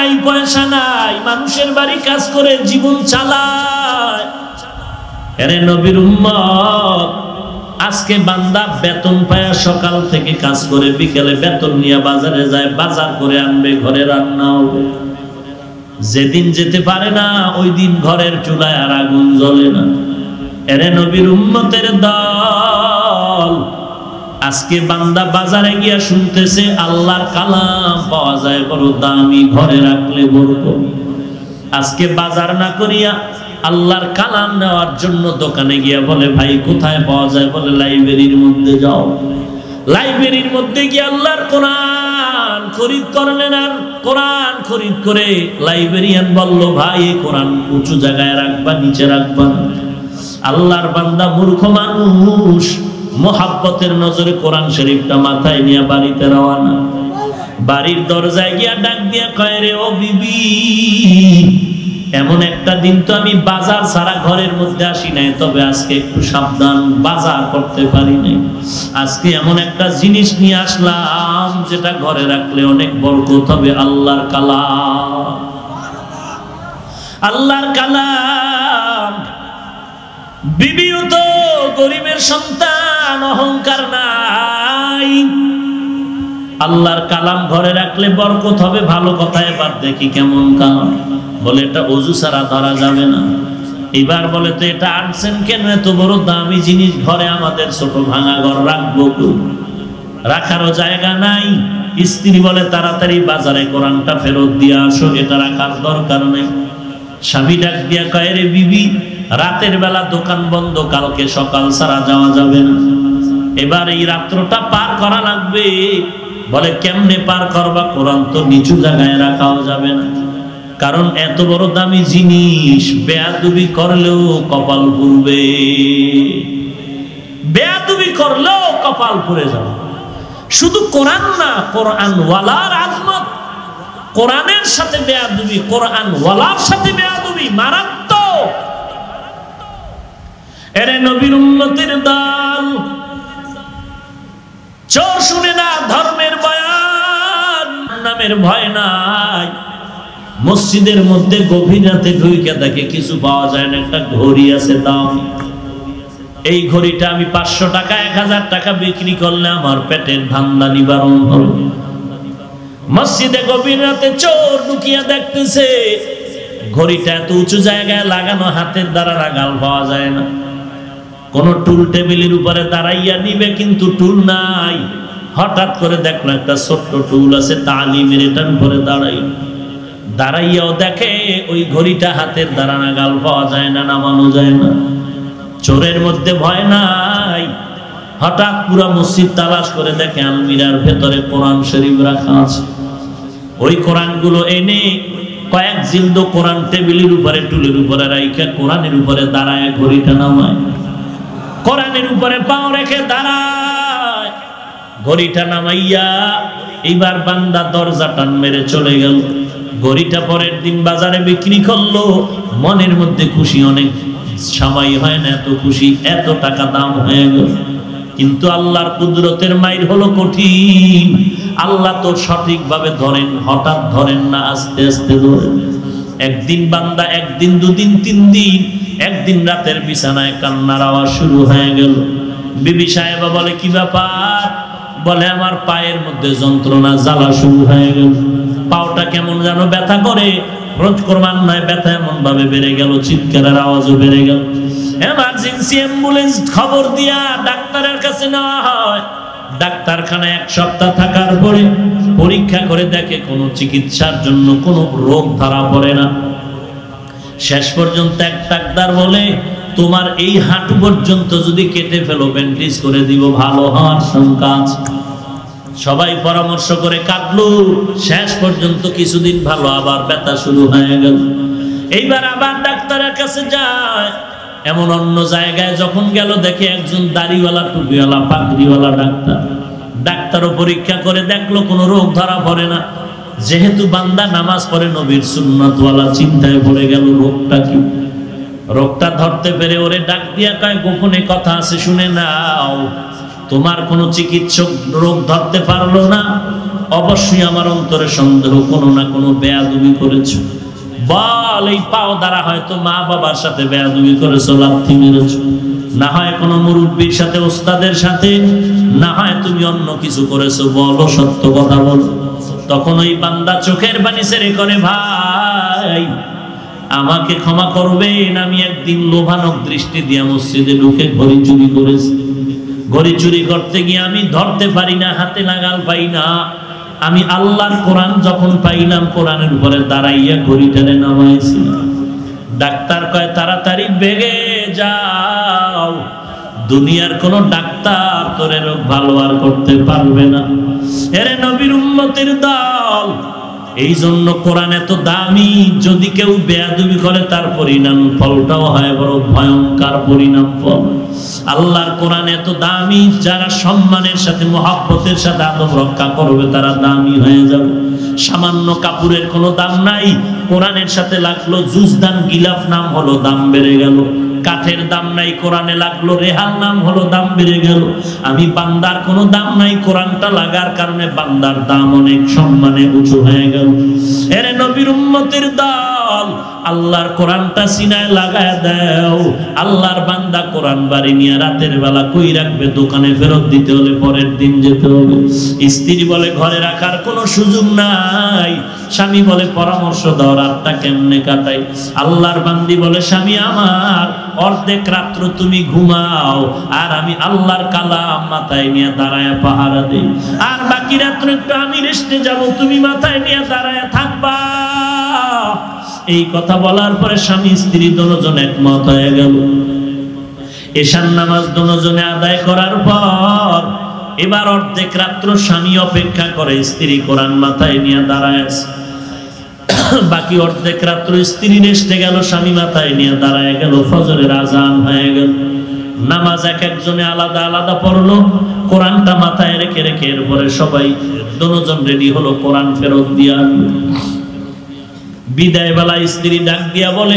নাই, পয়সা নাই, মানুষের বাড়ি কাজ করে জীবন চালায়। আরে নবীর উম্মত, আজকে বান্দা বেতন পায়, সকাল থেকে কাজ করে বিকেলে বেতন নিয়ে বাজারে যায়, বাজার করে আনবে, ঘরে রান্না হবে। যেদিন যেতে পারে না ওই দিন ঘরের চুলায় আর আগুন জ্বলে না। এরে নবীর উম্মতের দল, আজকে বান্দা বাজারে গিয়া শুনতেছে আল্লাহর কালাম পাওয়া যায় বড় দামি, ঘরে রাখলে বরকত। আজকে বাজার না করিয়া আল্লাহর কালাম নেওয়ার জন্য দোকানে গিয়া বলে ভাই কোথায় পাওয়া যায়, বলে লাইব্রেরির মধ্যে যাও। লাইব্রেরির মধ্যে গিয়ে আল্লাহর কোরআন খরিদ করলেন, আর কোরআন খরিদ করে লাইব্রেরিয়ান বলল ভাই এই কোরআন উঁচু জায়গায় রাখবা, নিচে রাখবা না। আল্লাহর বান্দা মূর্খ মানুষ মোহাব্বতের নজরে কোরআন শরীফটা মাথায় নিয়ে বাড়িতে রওনা। বাড়ির দরজায় গিয়া ডাক দিয়া কয় রে ও বিবি, এমন একটা দিন তো আমি বাজার ছাড়া ঘরের মধ্যে আসি নাই, তবে আজকে একটু সাবধান, বাজার করতে পারি নাই। আজকে এমন একটা জিনিস নিয়ে আসলাম যেটা ঘরে রাখলে অনেক বরকত হবে, আল্লাহর কালাম। আল্লাহর কালাম। বিবিও তো গরিবের সন্তান, অহংকার নাই। আল্লাহর কালাম ঘরে রাখলে বরকত হবে, ভালো কথা। এবার দেখি কেমন কালাম, বলে এটা ওযু ছাড়া ধরা যাবে না। এবার বলে তো এটা আনছেন কেন, এত বড় দামি জিনিস ঘরে, আমাদের ছোট ভাঙা ঘর রাখবো, রাখারও জায়গা নাই। স্ত্রী বলে তাড়াতাড়ি বাজারে কোরআনটা ফেরত দিয়ে আসো, এটা রাখার দরকার নেই। স্বামী ডাক দিয়া কয় রে বিবি, রাতের বেলা দোকান বন্ধ, কালকে সকাল ছাড়া যাওয়া যাবে না, এবার এই রাত্রটা পার করা লাগবে। বলে কেমনে পার করবা, কোরআন তো নিচু জায়গায় রাখাও যাবে না, কারণ এত বড় দামি জিনিস বেয়াদবি করলেও কপাল পুড়বে, বেয়াদবি করলেও কপাল পুড়ে যাবে। শুধু কোরআন না, কোরআন ওয়ালার আজমত, কোরআনের সাথে বেয়াদবি, কোরআন ওয়ালার সাথে বেয়াদবি মারাত্মক। এরে নবীর উম্মতের দল, চোর শুনে না ধর্মের বয়ান, নামের ভয় নাই। মসজিদের মধ্যে গভীর রাতে ঢুকে দেখে কিছু পাওয়া যায় না, একটা ঘড়ি আছে দাম। এই ঘড়িটা আমি 500 টাকা 1000 টাকা বিক্রি করলে আমার পেটের ধান্দা নিবারণ হবে। মসজিদে গভীর রাতে চোর ঢুকিয়া দেখতেছে ঘড়িটা এত উঁচু জায়গায় লাগানো, হাতের দ্বারা রাগাল পাওয়া যায় না। কোন টুল টেবিলের উপরে দাঁড়াইয়া নিবে, কিন্তু টুল নাই। হঠাৎ করে দেখলো একটা ছোট্ট টুল আছে, তালিমের এটার উপরে দাঁড়াইয়াও দেখে ওই ঘড়িটা হাতের দ্বারা নাগাল পাওয়া যায় না, নামানো যায় না। চোরের মধ্যে ভয় নাই। হঠাৎ পুরা মসজিদ তালাশ করে দেখে আলমিরার ভেতরে কোরআন শরীফ রাখা আছে। ওই কোরআনগুলো এনে কয়েক জিলদ কোরআন টেবিলের উপরে টুলের উপরে রাইখা কোরআনের উপরে দাঁড়ায় ঘড়িটা নামায়, কোরআনের উপরে পাও রেখে দাঁড়ায়, ঘড়িটা নামাইয়া এইবার বান্দা দরজা টান মেরে চলে গেল। ঘড়িটা পরের দিন বাজারে বিক্রি করলো, মনের মধ্যে খুশি, অনেক সময় হয় না এত খুশি, এত টাকা দাম হয়ে গেল। কিন্তু আল্লাহর কুদরতের মাইর হলো কঠিন। আল্লাহ তো সঠিকভাবে ধরেন, হঠাৎ ধরেন না, আস্তে আস্তে ধরেন। একদিন বান্দা, একদিন, দুদিন, 3 দিন, একদিন রাতের বিছানায় কান্নার আওয়াজ শুরু হয়ে গেল। বিবি সাহেবা বলে কি ব্যাপার? বলে আমার পায়ের মধ্যে যন্ত্রণা, জ্বালা শুরু হয়ে গেল, পাওটা কেমন যেন ব্যথা করে। রোজ কোরবান নয়, ব্যথা এমন ভাবে বেড়ে গেল, চিৎকারের আওয়াজও বেড়ে গেল। এমার্জেন্সি অ্যাম্বুলেন্স খবর দিয়া ডাক্তারের কাছে নেওয়া হয়। ডাক্তারখানায় 1 সপ্তাহ থাকার পরে পরীক্ষা করে দেখে কোনো চিকিৎসার জন্য কোনো রোগ ধরা পড়ে না। শেষ পর্যন্ত এক ডাক্তার বলে তোমার এই হাঁটু পর্যন্ত যদি কেটে ফেলো, ব্যান্ডেজ করে দিব, ভালো হওয়ার শঙ্কা আছে। সবাই পরামর্শ করে কাটলো, শেষ পর্যন্ত কিছুদিন ভালো, আবার ব্যথা শুরু হয়ে গেল। এইবার আবার ডাক্তারের কাছে যায়। এমন অন্য জায়গায় যখন গেল দেখে একজন দাড়িওয়ালা, টুপিওয়ালা, পাগড়িওয়ালা ডাক্তার। ডাক্তারও পরীক্ষা করে দেখলো কোনো রোগ ধরা পড়ে না। যেহেতু বান্দা নামাজ পড়ে নবীর সুন্নতওয়ালা, চিন্তায় পড়ে গেল রোগটা কি। রোগটা ধরতে পেরে ওরে ডাক দিয়া কয় গোপনে কথা আছে, শুনে নাও। তোমার কোনো চিকিৎসক রোগ ধরতে পারলো না, অবশ্যই আমার অন্তরে সন্দেহ কোনো না কোনো বেয়াদবি করেছো। বল এই পাও দ্বারা হয়তো মা বাবার সাথে বেয়াদবি করেছো, লাথি মেরেছো, না হয় কোনো মুরব্বীর সাথে, ওস্তাদের সাথে, না হয় তুমি অন্য কিছু করেছো। বলো, সত্য কথা বলো। তখন ওই বান্দা চোখের পানি ছেড়ে করে, ভাই আমাকে ক্ষমা করবেন, আমি একদিন লোভানক দৃষ্টি দিয়ে মসজিদে ঢুকে ঘড়ি চুরি করেছি। ঘড়ি চুরি করতে গিয়ে আমি ধরতে পারি না, হাতে নাগাল পাই না। আমি আল্লাহর কোরআন যখন পাইলাম, কোরআনের উপরে দাঁড়াইয়া ঘড়িটারে নামাইছি। ডাক্তার কয় তাড়াতাড়ি বেগে যাও, দুনিয়ার কোন ডাক্তার তোরে রোগ ভালো আর করতে পারবে না। এরে নবীর উম্মতের দল, এই জন্য কোরআন এত দামি। যদি কেউ বেয়াদবি করে তার পরিণাম ফলটাও হয় বড় ভয়ঙ্কর পরিণাম ফল। আল্লাহর কোরআন এত দামি, যারা সম্মানের সাথে মহব্বতের সাথে আদব রক্ষা করবে তারা দামি হয়ে যাবে। সামান্য কাপড়ের কোনো দাম নাই, কোরআনের সাথে লাগলো জুজদান গিলাফ, নাম হলো দাম বেড়ে গেল। কাঠের দাম নাই, কোরআনে লাগলো রেহান, নাম হলো দাম বেড়ে গেল। আমি বান্দার কোনো দাম নাই, কোরআনটা লাগার কারণে বান্দার দাম অনেক সম্মানে উঁচু হয়ে গেল। এরে নবীর উম্মতের দল, আল্লাহর কোরআনটা সিনায় লাগায় দাও। আল্লাহর বান্দা কোরআন বাড়ি নিয়ে রাতের বেলা কই রাখবে? দোকানে ফেরত দিতে হলে পরের দিন যেতে হবে। স্ত্রী বলে ঘরে রাখার কোনো সুযোগ নাই। স্বামী বলে পরামর্শ দাও রাতটা কেমনে কাটাই। আল্লাহর বান্দি বলে স্বামী আমার, অর্ধেক রাত্র তুমি ঘুমাও আর আমি আল্লাহর কালাম মাথায় নিয়ে দাঁড়ায় পাহারা দিই, আর বাকি রাত্র একটু আমি রেস্টে যাব, তুমি মাথায় নিয়ে দাঁড়ায় থাকবা। এই কথা বলার পরে স্বামী স্ত্রী দুজন একমত হয়ে গেল। এশার নামাজ দুজনে আদায় করার পর এবার অর্ধেক রাত্র স্বামী অপেক্ষা করে, স্ত্রী কোরআন মাথায় নিয়ে দাঁড়ায় আছে। বাকি অর্ধেক রাত্র স্ত্রী রেস্টে গেল, স্বামী মাথায় নিয়ে দাঁড়ায় গেল। ফজরের আজান হয়ে গেল। নামাজ এক একজনে আলাদা আলাদা পড়লো, কোরআনটা মাথায় রেখে রেখে। এরপরে সবাই দুজন রেডি হলো, কোরআন ফেরত দিয়া। বিদায় বেলা স্ত্রী ডাক দিয়া বলে,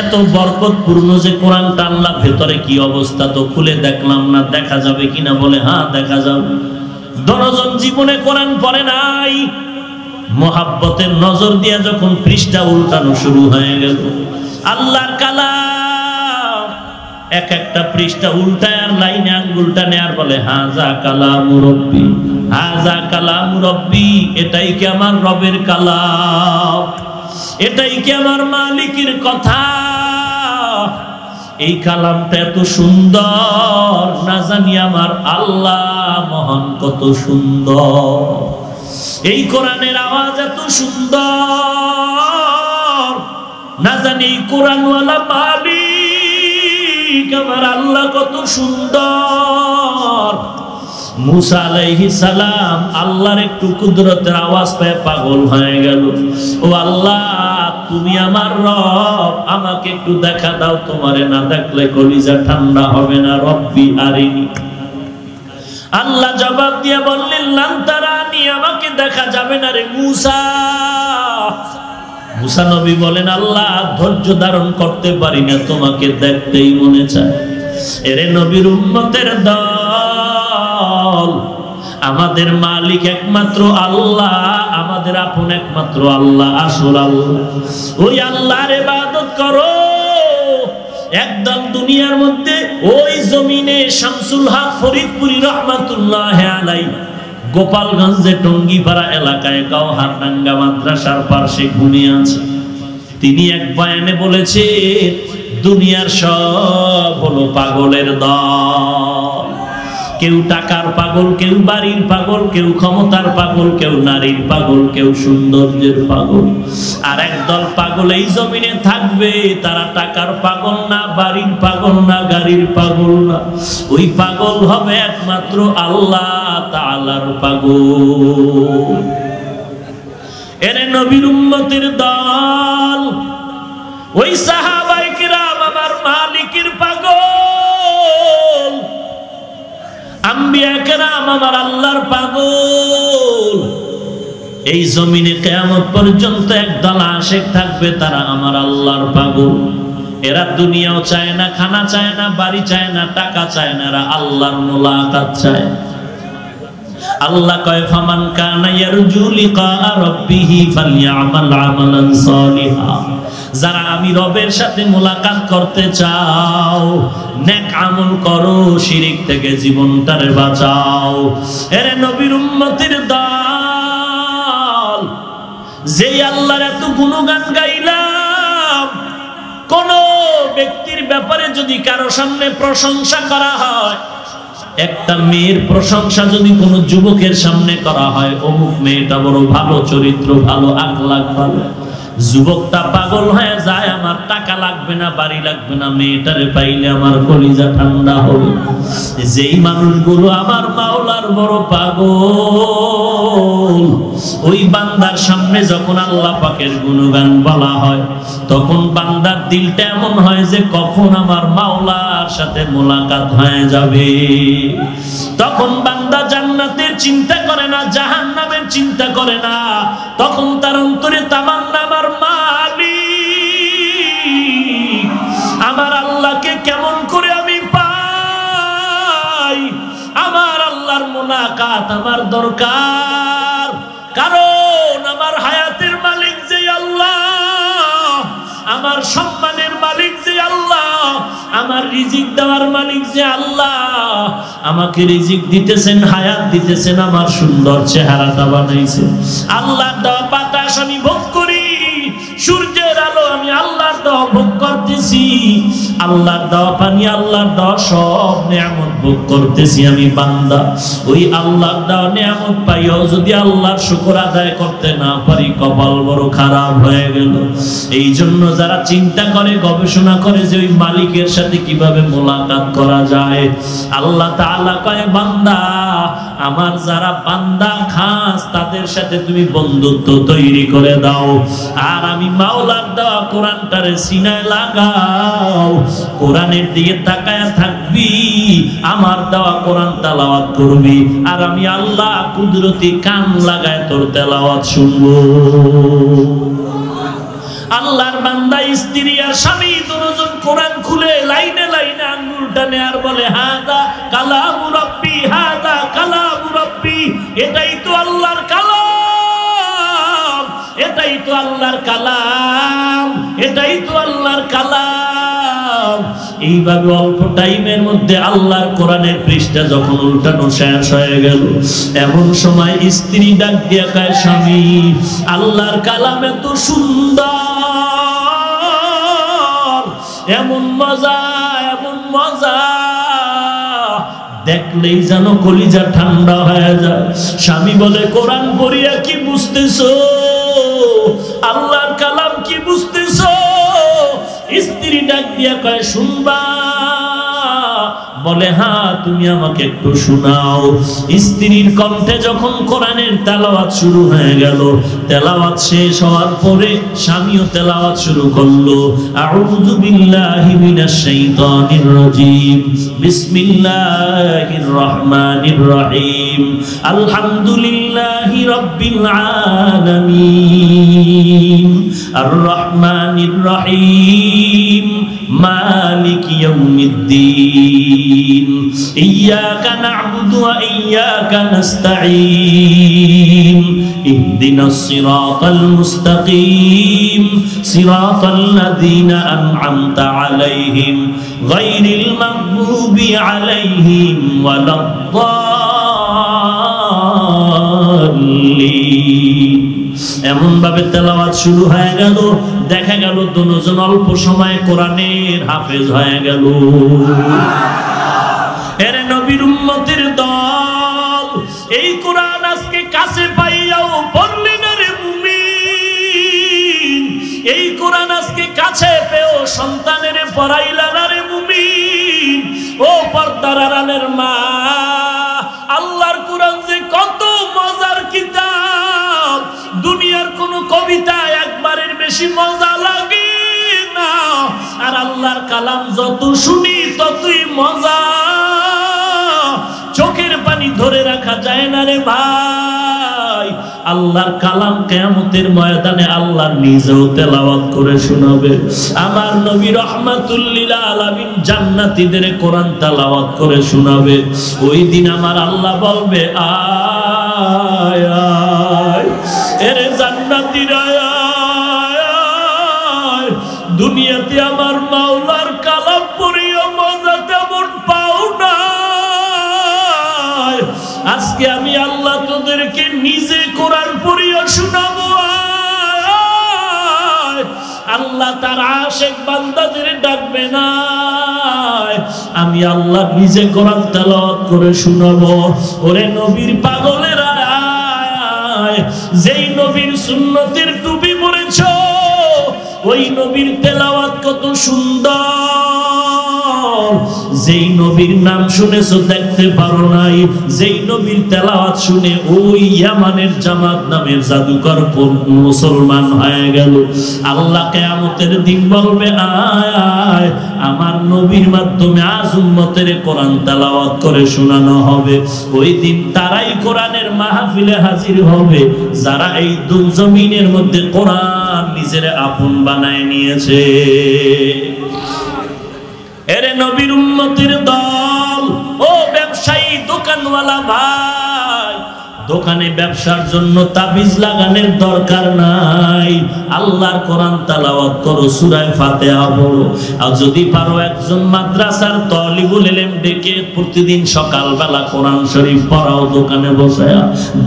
এত বরকতপূর্ণ যে কোরআনটা আনলাম, ভেতরে কি অবস্থা তো খুলে দেখলাম না, দেখা যাবে কিনা? বলে হ্যাঁ দেখা যাবে। দুজন জীবনে কোরআন পড়ে নাই, মোহাব্বতের নজর দিয়া যখন পৃষ্ঠা উল্টানো শুরু হয়ে গেল, আল্লাহর কালাম এক একটা পৃষ্ঠা উল্টায় আর লাইনে আঙ্গুলটা নেয়ার বলে হাজা কালামু রব্বি, হাজা কালামু রব্বি, এটাই কি আমার রবের কালাম? এটাই কি আমার মালিকের কথা? এই কালামটা এত সুন্দর, না জানি আমার আল্লাহ মহান কত সুন্দর। এই কোরআনের আওয়াজ এত সুন্দর, না জানি এই কোরআনওয়ালা মালিক আমার আল্লাহ কত সুন্দর। মুসা আলাইহিস সালাম আল্লাহর একটু কুদরতের আওয়াজ পেয়ে পাগল হয়ে গেল। ও আল্লাহ, তুমি আমার রব, আমাকে একটু দেখা দাও, তোমারে না দেখলে কলিজা ঠান্ডা হবে না। রব্বি আরিনি। আল্লাহ জবাব দিয়ে বললেন লান তারানি, আমাকে দেখা যাবে না রে মুসা। মুসা নবী বলেন আল্লাহ ধৈর্য ধারণ করতে পারি না, তোমাকে দেখতেই মনে চায়। এরে নবীর উম্মতের দল, আমাদের মালিক একমাত্র আল্লাহ, আমাদের আপন একমাত্র আল্লাহ, আসল আল্লাহ। ওই আল্লাহর ইবাদত করো। একদম দুনিয়ার মধ্যে ওই জমিনে শামসুল হক ফরিদপুরি রহমাতুল্লাহ আলাইহি গোপালগঞ্জে টঙ্গিপাড়া এলাকায় গাওহারডাঙ্গা মাদ্রাসার পাশে ঘুমিয়ে আছে। তিনি এক বয়ানে বলেছে, দুনিয়ার সব হলো পাগলের দল। কেউ টাকার পাগল, কেউ বাড়ির পাগল, কেউ ক্ষমতার পাগল, কেউ নারীর পাগল, কেউ সৌন্দর্যের পাগল। আর একদল পাগল এই জমিনে থাকবে, তারা টাকার পাগল না, বাড়ির পাগল না, গাড়ির পাগল না। ওই পাগল হবে একমাত্র আল্লাহ তাআলার পাগল। এরে নবীর উম্মতের দল, ওই সাহাবায়ে কিরাম আমার মালিকের পাগল, আম্বিয়া কেরাম আমার আল্লাহর পাগল। এই জমিনে কিয়ামত পর্যন্ত একদল আশিক থাকবে, তারা আমার আল্লাহর পাগল। এরা দুনিয়াও চায় না, খানা চায় না, বাড়ি চায় না, টাকা চায় না, এরা আল্লাহর মুলাকাত চায়। আল্লাহ কয় ফামান কানা ইয়ারজু লিকা রাব্বিহি ফালইআমাল আমালান সালিহা, যারা আমি রবের সাথে মোলাকাত করতে চাও নেক আমল করো, শিরিক থেকে জীবনটারে বাঁচাও। এরে নবীর উম্মতের দল, যেই আল্লাহর এত গুণগান গাইলাম, কোন ব্যক্তির ব্যাপারে যদি কারো সামনে প্রশংসা করা হয়, একটা মেয়ের প্রশংসা যদি কোনো যুবকের সামনে করা হয়, অমুক মেয়েটা বড় ভালো চরিত্র, ভালো আখলাক ভালো, যুবকটা পাগল হয়ে যায়, আমার টাকা লাগবে না, বাড়ি লাগবে না, মেয়েটারে পাইলে আমার কলিজা ঠান্ডা হবে। যেই মানুষগুলো আমার মাওলার বড় পাগল, ওই বান্দার সামনে যখন আল্লাহ পাকের গুণগান বলা হয়, তখন বান্দার দিলটা এমন হয় যে কখন আমার মাওলার সাথে মোলাকাত হয়ে যাবে। তখন বান্দা জান্নাতের চিন্তা করে না, জাহান্নামের চিন্তা করে না, তখন তার অন্তরে তামান্না আমার মালিক, আমার আল্লাহকে কেমন করে আমি পাই, আমার আল্লাহর মোলাকাত আমার দরকার। কারণ আমার হায়াতের মালিক যে আল্লাহ, আমার সম্মানের মালিক যে আল্লাহ, আমার রিজিক দেওয়ার মালিক যে আল্লাহ, আমাকে রিজিক দিতেছেন, হায়াত দিতেছেন, আমার সুন্দর চেহারাটা বানাইছেন। আল্লাহর দেওয়া বাতাস আমি ভোগ করি, সূর্যের আলো আমি আল্লাহর দেওয়া ভোগ করতেছি, আল্লাহর দেওয়া পানি, আল্লাহর দেওয়া সব নিয়ামত ভোগ করতেছি আমি বান্দা। ওই আল্লাহর দেওয়া নিয়ামত পাইও যদি আল্লাহর শুকর আদায় করতে না পারি, কপাল বড় খারাপ হয়ে গেল। এই জন্য যারা চিন্তা করে, গবেষণা করে যে ওই মালিকের সাথে কিভাবে মোলাকাত করা যায়, আল্লাহ তাআলা কয় বান্দা, আমার যারা বান্দা খাস তাদের সাথে তুমি বন্ধুত্ব তৈরি করে দাও, আর আমি মাওলার দেওয়া কোরআনটারে সিনায় লাগাও, কোরআনের দিকে তাকায়া থাকবি, আমার দেওয়া কোরআন তেলাওয়াত করবি, আর আমি আল্লাহ কুদরতি কান লাগায় তোর তেলাওয়াত শুনবো। আল্লাহর বান্দা স্ত্রী আর স্বামী দুজন কোরআন খুলে লাইনে লাইনে আঙ্গুল টানে আর বলে হাদা কালামু রাব্বি, হাদা কালামু রাব্বি, এটাই তো আল্লাহর কালাম, এটাই তো আল্লাহর কালাম, এটাই তো আল্লাহর কালাম। এইভাবে অল্প টাইমের মধ্যে আল্লাহর কোরআনের পৃষ্ঠা যখন উল্টানো শেষ হয়ে গেল, এমন সময় স্ত্রী ডাক দিয়া কয় স্বামী, আল্লাহর কালাম এত সুন্দর, এমন মজা, এমন মজা, দেখলেই যেন কলিজা ঠান্ডা হয়ে যায়। স্বামী বলে কোরআন পড়িয়া কি বুঝতেছো, আল্লাহর কালাম কি বুঝতেছো? স্ত্রী ডাক দিয়া কয় শুনবা, বলে হ্যাঁ তুমি আমাকে একটু শোনাও। স্ত্রীর কণ্ঠে যখন কোরআনের তেলাওয়াত শুরু হয়ে গেল, তেলাওয়াত শেষ হওয়ার পরে স্বামীও তেলাওয়াত শুরু করলো, আউযু বিল্লাহি মিনাশ শাইতানির রাজীম, বিসমিল্লাহির রহমানির রহিম, আলহামদুলিল্লাহি রাব্বিল আলামিন, আর রহমানির রহিম, মালিক ইয়াউমিদ্দিন, ইয়্যাকা না'বুদু ওয়া ইয়্যাকা নাস্তাঈন, ইহদিনাস সিরাতাল মুস্তাকিম, সিরাতাল লাযীনা আন'আমতা আলাইহিম, গায়রিল মাগদুবি আলাইহিম ওয়ালাদ-দাল্লিন। এমন ভাবে তেলাওয়াত শুরু হয়ে গেল, দেখা গেল দুজন অল্প সময় কোরআনের হাফেজ হয়ে গেল। এর নবীর উম্মতের দল, এই কোরআন আজকে কাছে পাইয়াও পড়লি না রে মুমিন, এই কোরআন আজকে কাছে পেও সন্তানের পড়াইলা না রে মুমিন। ও পর্দার আড়ালের মা, আল্লাহর কোরআন যে কত মজার কিতাব, দুনিয়ার কোন কবিতা একবারের বেশি মজা লাগে না, আর আল্লাহর কালাম যত শুনি ততই মজা, চোখের পানি ধরে রাখা যায় না রে ভাই। আল্লাহর কালাম কিয়ামতের ময়দানে আল্লাহ নিজেও তেলাওয়াত করে শোনাবে। আমার নবী রাহমাতুল লিল আলামিন জান্নাতীদের কোরআন তেলাওয়াত করে শোনাবে। ওই দিন আমার আল্লাহ বলবে, আজকে আমি আল্লাহ তোদেরকে নিজে কোরআন পড়িয়ে শোনাবো। আল্লাহ তার আশিক বান্দাদের ডাকবে না, আমি আল্লাহ নিজে কোরআন তেলাওয়াত করে শোনাবো। ওরে নবীর পাগলেরা, যেই নবীর সুন্নতের টুপি পরেছো, ওই নবীর তেলাওয়াত কত সুন্দর। যেই নবীর নাম শুনেছো দেখতে পারো নাই, যেই নবীর তেলাওয়াত শুনে ওই ইয়ামানের জামাত নামের জাদুকর মুসলমান হয়ে গেল। আল্লাহ কিয়ামতের দিন বলবে, আয় আমার নবীর মাধ্যমে আজ উম্মতের কোরআন তেলাওয়াত করে শোনানো হবে। ওই দিন তারাই কোরআনের মাহফিলে হাজির হবে যারা এই দুল জমিনের মধ্যে কোরআন নিজের আপন বানায় নিয়েছে। এরে নবীর উম্মতের দল, ও ব্যবসায়ী দোকানওয়ালা ভাই, দোকানে ব্যবসার জন্য তাবিজ লাগানোর দরকার নাই। আল্লাহর কোরআন তেলাওয়াত করো, সূরা ফাতিহা পড়ো। আর যদি পারো একজন মাদ্রাসার তালিবুল ইলম ডেকে প্রতিদিন সকালবেলা কোরআন শরীফ পড়াও দোকানে বসে,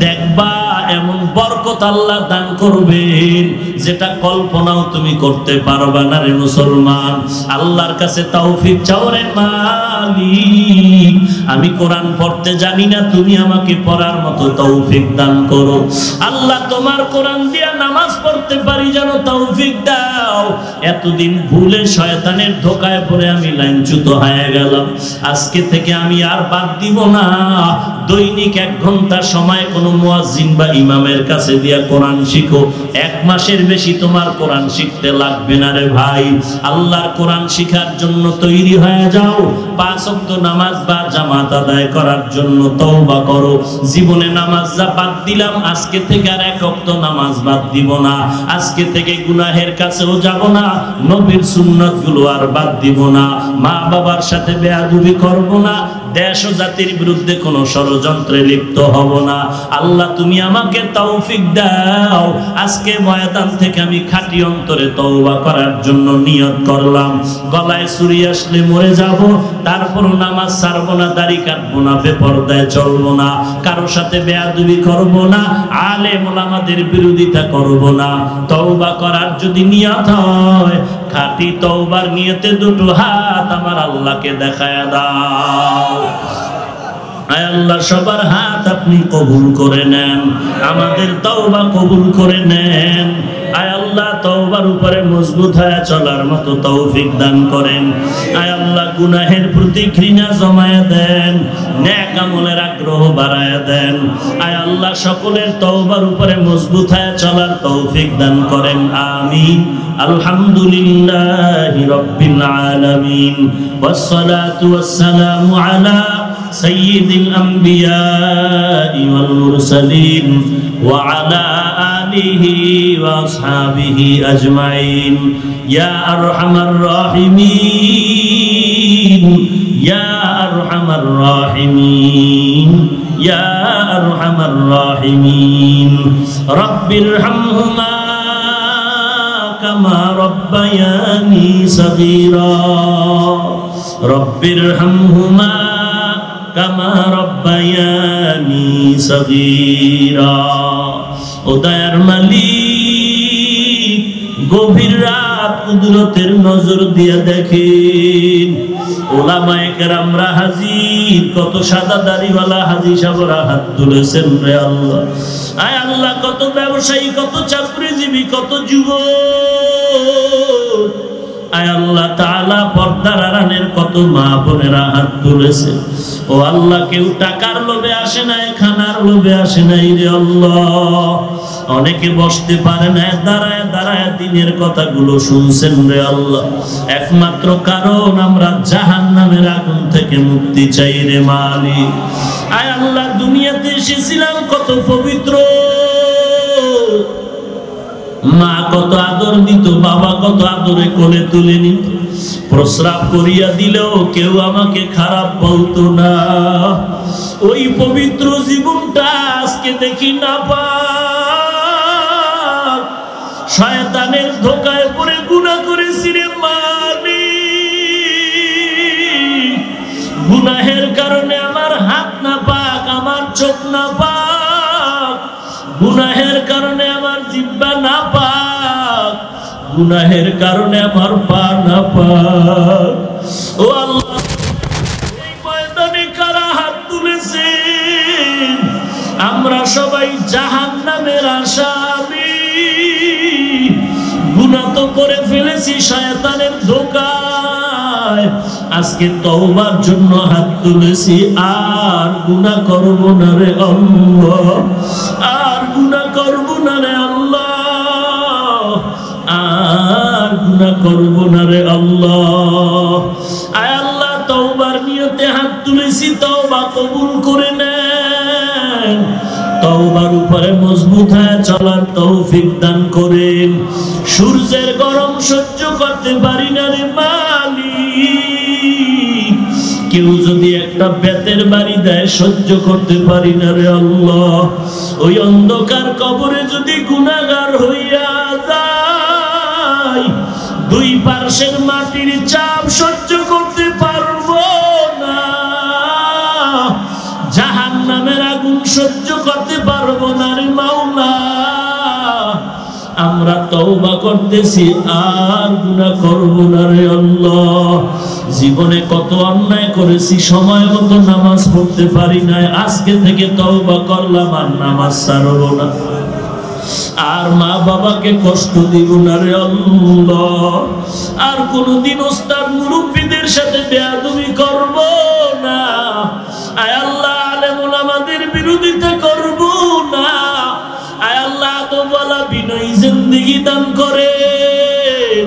দেখবা এমন বরকত আল্লাহ দান করবেন যেটা কল্পনাও তুমি করতে পারবা না। রে মুসলমান, আল্লাহর কাছে তৌফিক চাও রে মালিক, আমি কোরআন পড়তে জানি না, তুমি আমাকে পড়ার মতো তৌফিক দান করো। আল্লাহ তোমার কোরআন দিয়া নামাজ পড়তে পারি যেন তৌফিক দাও। এতদিন ভুলে শয়তানের ধোকায় পড়ে আমি লাইনচ্যুত হয়ে গেলাম, আজকে থেকে আমি আর বাদ দিব না। দৈনিক 1 ঘন্টা সময় কোনো মুয়াজ্জিন বা ইমামের কাছে দিয়া কোরআন শিখো। 1 মাসের বেশি তোমার কোরআন শিখতে লাগবে না রে ভাই। আল্লাহর কোরআন শিখার জন্য তৈরি হয়ে যাও। 5 ওয়াক্ত নামাজ বা জামাত আদায় করার জন্য তওবা করো। জীবনে নামাজ যা বাদ দিলাম, আজকে থেকে আর 1 ওয়াক্ত নামাজ বাদ দিব না। আজকে থেকে গুনাহের কাছেও যাব না, নবীর সুন্নাতগুলো আর বাদ দিব না। মা বাবার সাথে বেয়াদবি করব না, দেশ ও জাতির বিরুদ্ধে কোনো ষড়যন্ত্রে লিপ্ত হব না। আল্লাহ তুমি আমাকে তৌফিক দাও। আজকে ময়দান থেকে আমি খাঁটি অন্তরে তওবা করার জন্য নিয়ত করলাম। গলায় ছুরি আসলে মরে যাব, তারপরও নামাজ ছাড়বো না, দাড়ি কাটবো না, বেপরদায় চলবো না, কারোর সাথে বেয়াদবি করব না, আলেম ওলামাদের বিরোধিতা করব না। তওবা করার যদি নিয়ত হয়, খাঁটি তওবার নিয়তে 2 হাত আমার আল্লাহকে দেখায়া দাও। আয় আল্লাহ, সবার হাত আপনি কবুল করে নেন, আমাদের তওবা কবুল করে নেন। আয় আল্লাহ, তওবার উপরে মজবুত হয়ে চলার মতো তৌফিক দান করেন। আয় আল্লাহ, গুনাহের প্রতি ঘৃণা জমায়ে দেন, নেক আমলের আগ্রহ বাড়ায় দেন। আয় আল্লাহ, সকলের তওবার উপরে মজবুত হয়ে চলার তৌফিক দান করেন। আমিন। আলহামদুলিল্লাহি রাব্বিল আলামিন, ওয়াসসালাতু ওয়াসসালামু আলা সাইয়্যিদিল আমবিয়াই ওয়াল মুরসালিন ওয়া আলা আলিহি ওয়া আসহাবিহি আজমাইন। ইয়া আরহামার রাহিমিন, ইয়া আরহামার রাহিমিন, ইয়া আরহামার রাহিমিন। রব্বিরহামহুমা কামা রব্বায়ানি সগীরা, রব্বিরহামহুমা কামা রব্বায়ানি সগীরা। ও দয়ার মালিক, গভীর রাত কুদরতের নজর দিয়ে দেখেন, ওলামায়ে কেরামরা হাজির, কত সাদা দাড়িওয়ালা হাজী সাহেবরা হাত তুলেছেন রে আল্লাহ। আয় আল্লাহ, কত ব্যবসায়ী, কত চাকরিজীবী, কত যুবক, আয় আল্লাহ তাআলা পর্দার আড়ালের কত মা বোনেরা হাত তুলেছে। ও আল্লাহ, কেউ টাকার লোভে আসে নাই, খানার লোভে আসে নাই রে আল্লাহ। অনেকে বসতে পারে না, দাঁড়ায় দাঁড়ায় দিনের কথাগুলো শুনছেন রে আল্লাহ। একমাত্র কারণ আমরা জাহান্নামের আগুন থেকে মুক্তি চাই রে মালিক। আয় আল্লাহ, দুনিয়াতে এসেছিলাম কত পবিত্র, মা কত আদর দিত, বাবা কত আদরে কোলে তুলে নিত, প্রস্রাব করিয়া দিলেও কেউ আমাকে খারাপ বলতো না। ওই পবিত্র জীবনটা আজকে দেখি না পাক, শয়তানের ধোকায় পড়ে গুনাহ করেছি রে মালিক। গুনাহের কারণে আমার হাত না পাক, আমার চোখ না পাক, গুনাহের কারণে আমার জিহ্বা না পাক, গুনাহের কারণে আমার পা না পাক। ও আল্লাহ, এই ময়দানে কারা হাত তুলেছেন? আমরা সবাই জাহান্নামের আসামি। গুনাহ তো করে ফেলেছি শয়তানের ধোঁকায়, আজকে তওবার জন্য হাত তুলেছি। আর গুনাহ করব না রে আল্লাহ, আর গুনাহ করব না রে আল্লাহ, আর গুনাহ করব না রে আল্লাহ। আয় আল্লাহ, তওবার নিয়তে হাত তুলেছি, তওবা কবুল করে নেন। তওবার উপরে মজবুত হয়ে চলার তৌফিক দান করেন। সূর্যের গরম সহ্য করতে পারি না রে মালিক, কেউ যদি একটা বেতের বাড়ি দেয় সহ্য করতে পারি না রে আল্লাহ। ওই অন্ধকার কবরে যদি গুনাহগার হইয়া যায়, দুই পার্শ্বের মাটির চাপ সহ্য করতে পারবো না, জাহান্নামের আগুন সহ্য করতে পারবো না রে মাওলা। আমরা তওবা করতেছি, আর গুনাহ করব না রে আল্লাহ। জীবনে কত অন্যায় করেছি, সময় মতো নামাজ পড়তে পারি না, আজকে থেকে তওবা করলাম, আর নামাজ ছাড়ব না, আর মা বাবাকে কষ্ট দিব না রে আল্লাহ। আর কোনদিন ওস্তাদ মুরব্বীদের সাথে বেয়াদবি করব না। আয় আল্লাহ, আলেম ওলামাদের বিরোধিতা করব না। আয় আল্লাহ, আদবওয়ালা বিনয়ী জিন্দেগি দান করেন।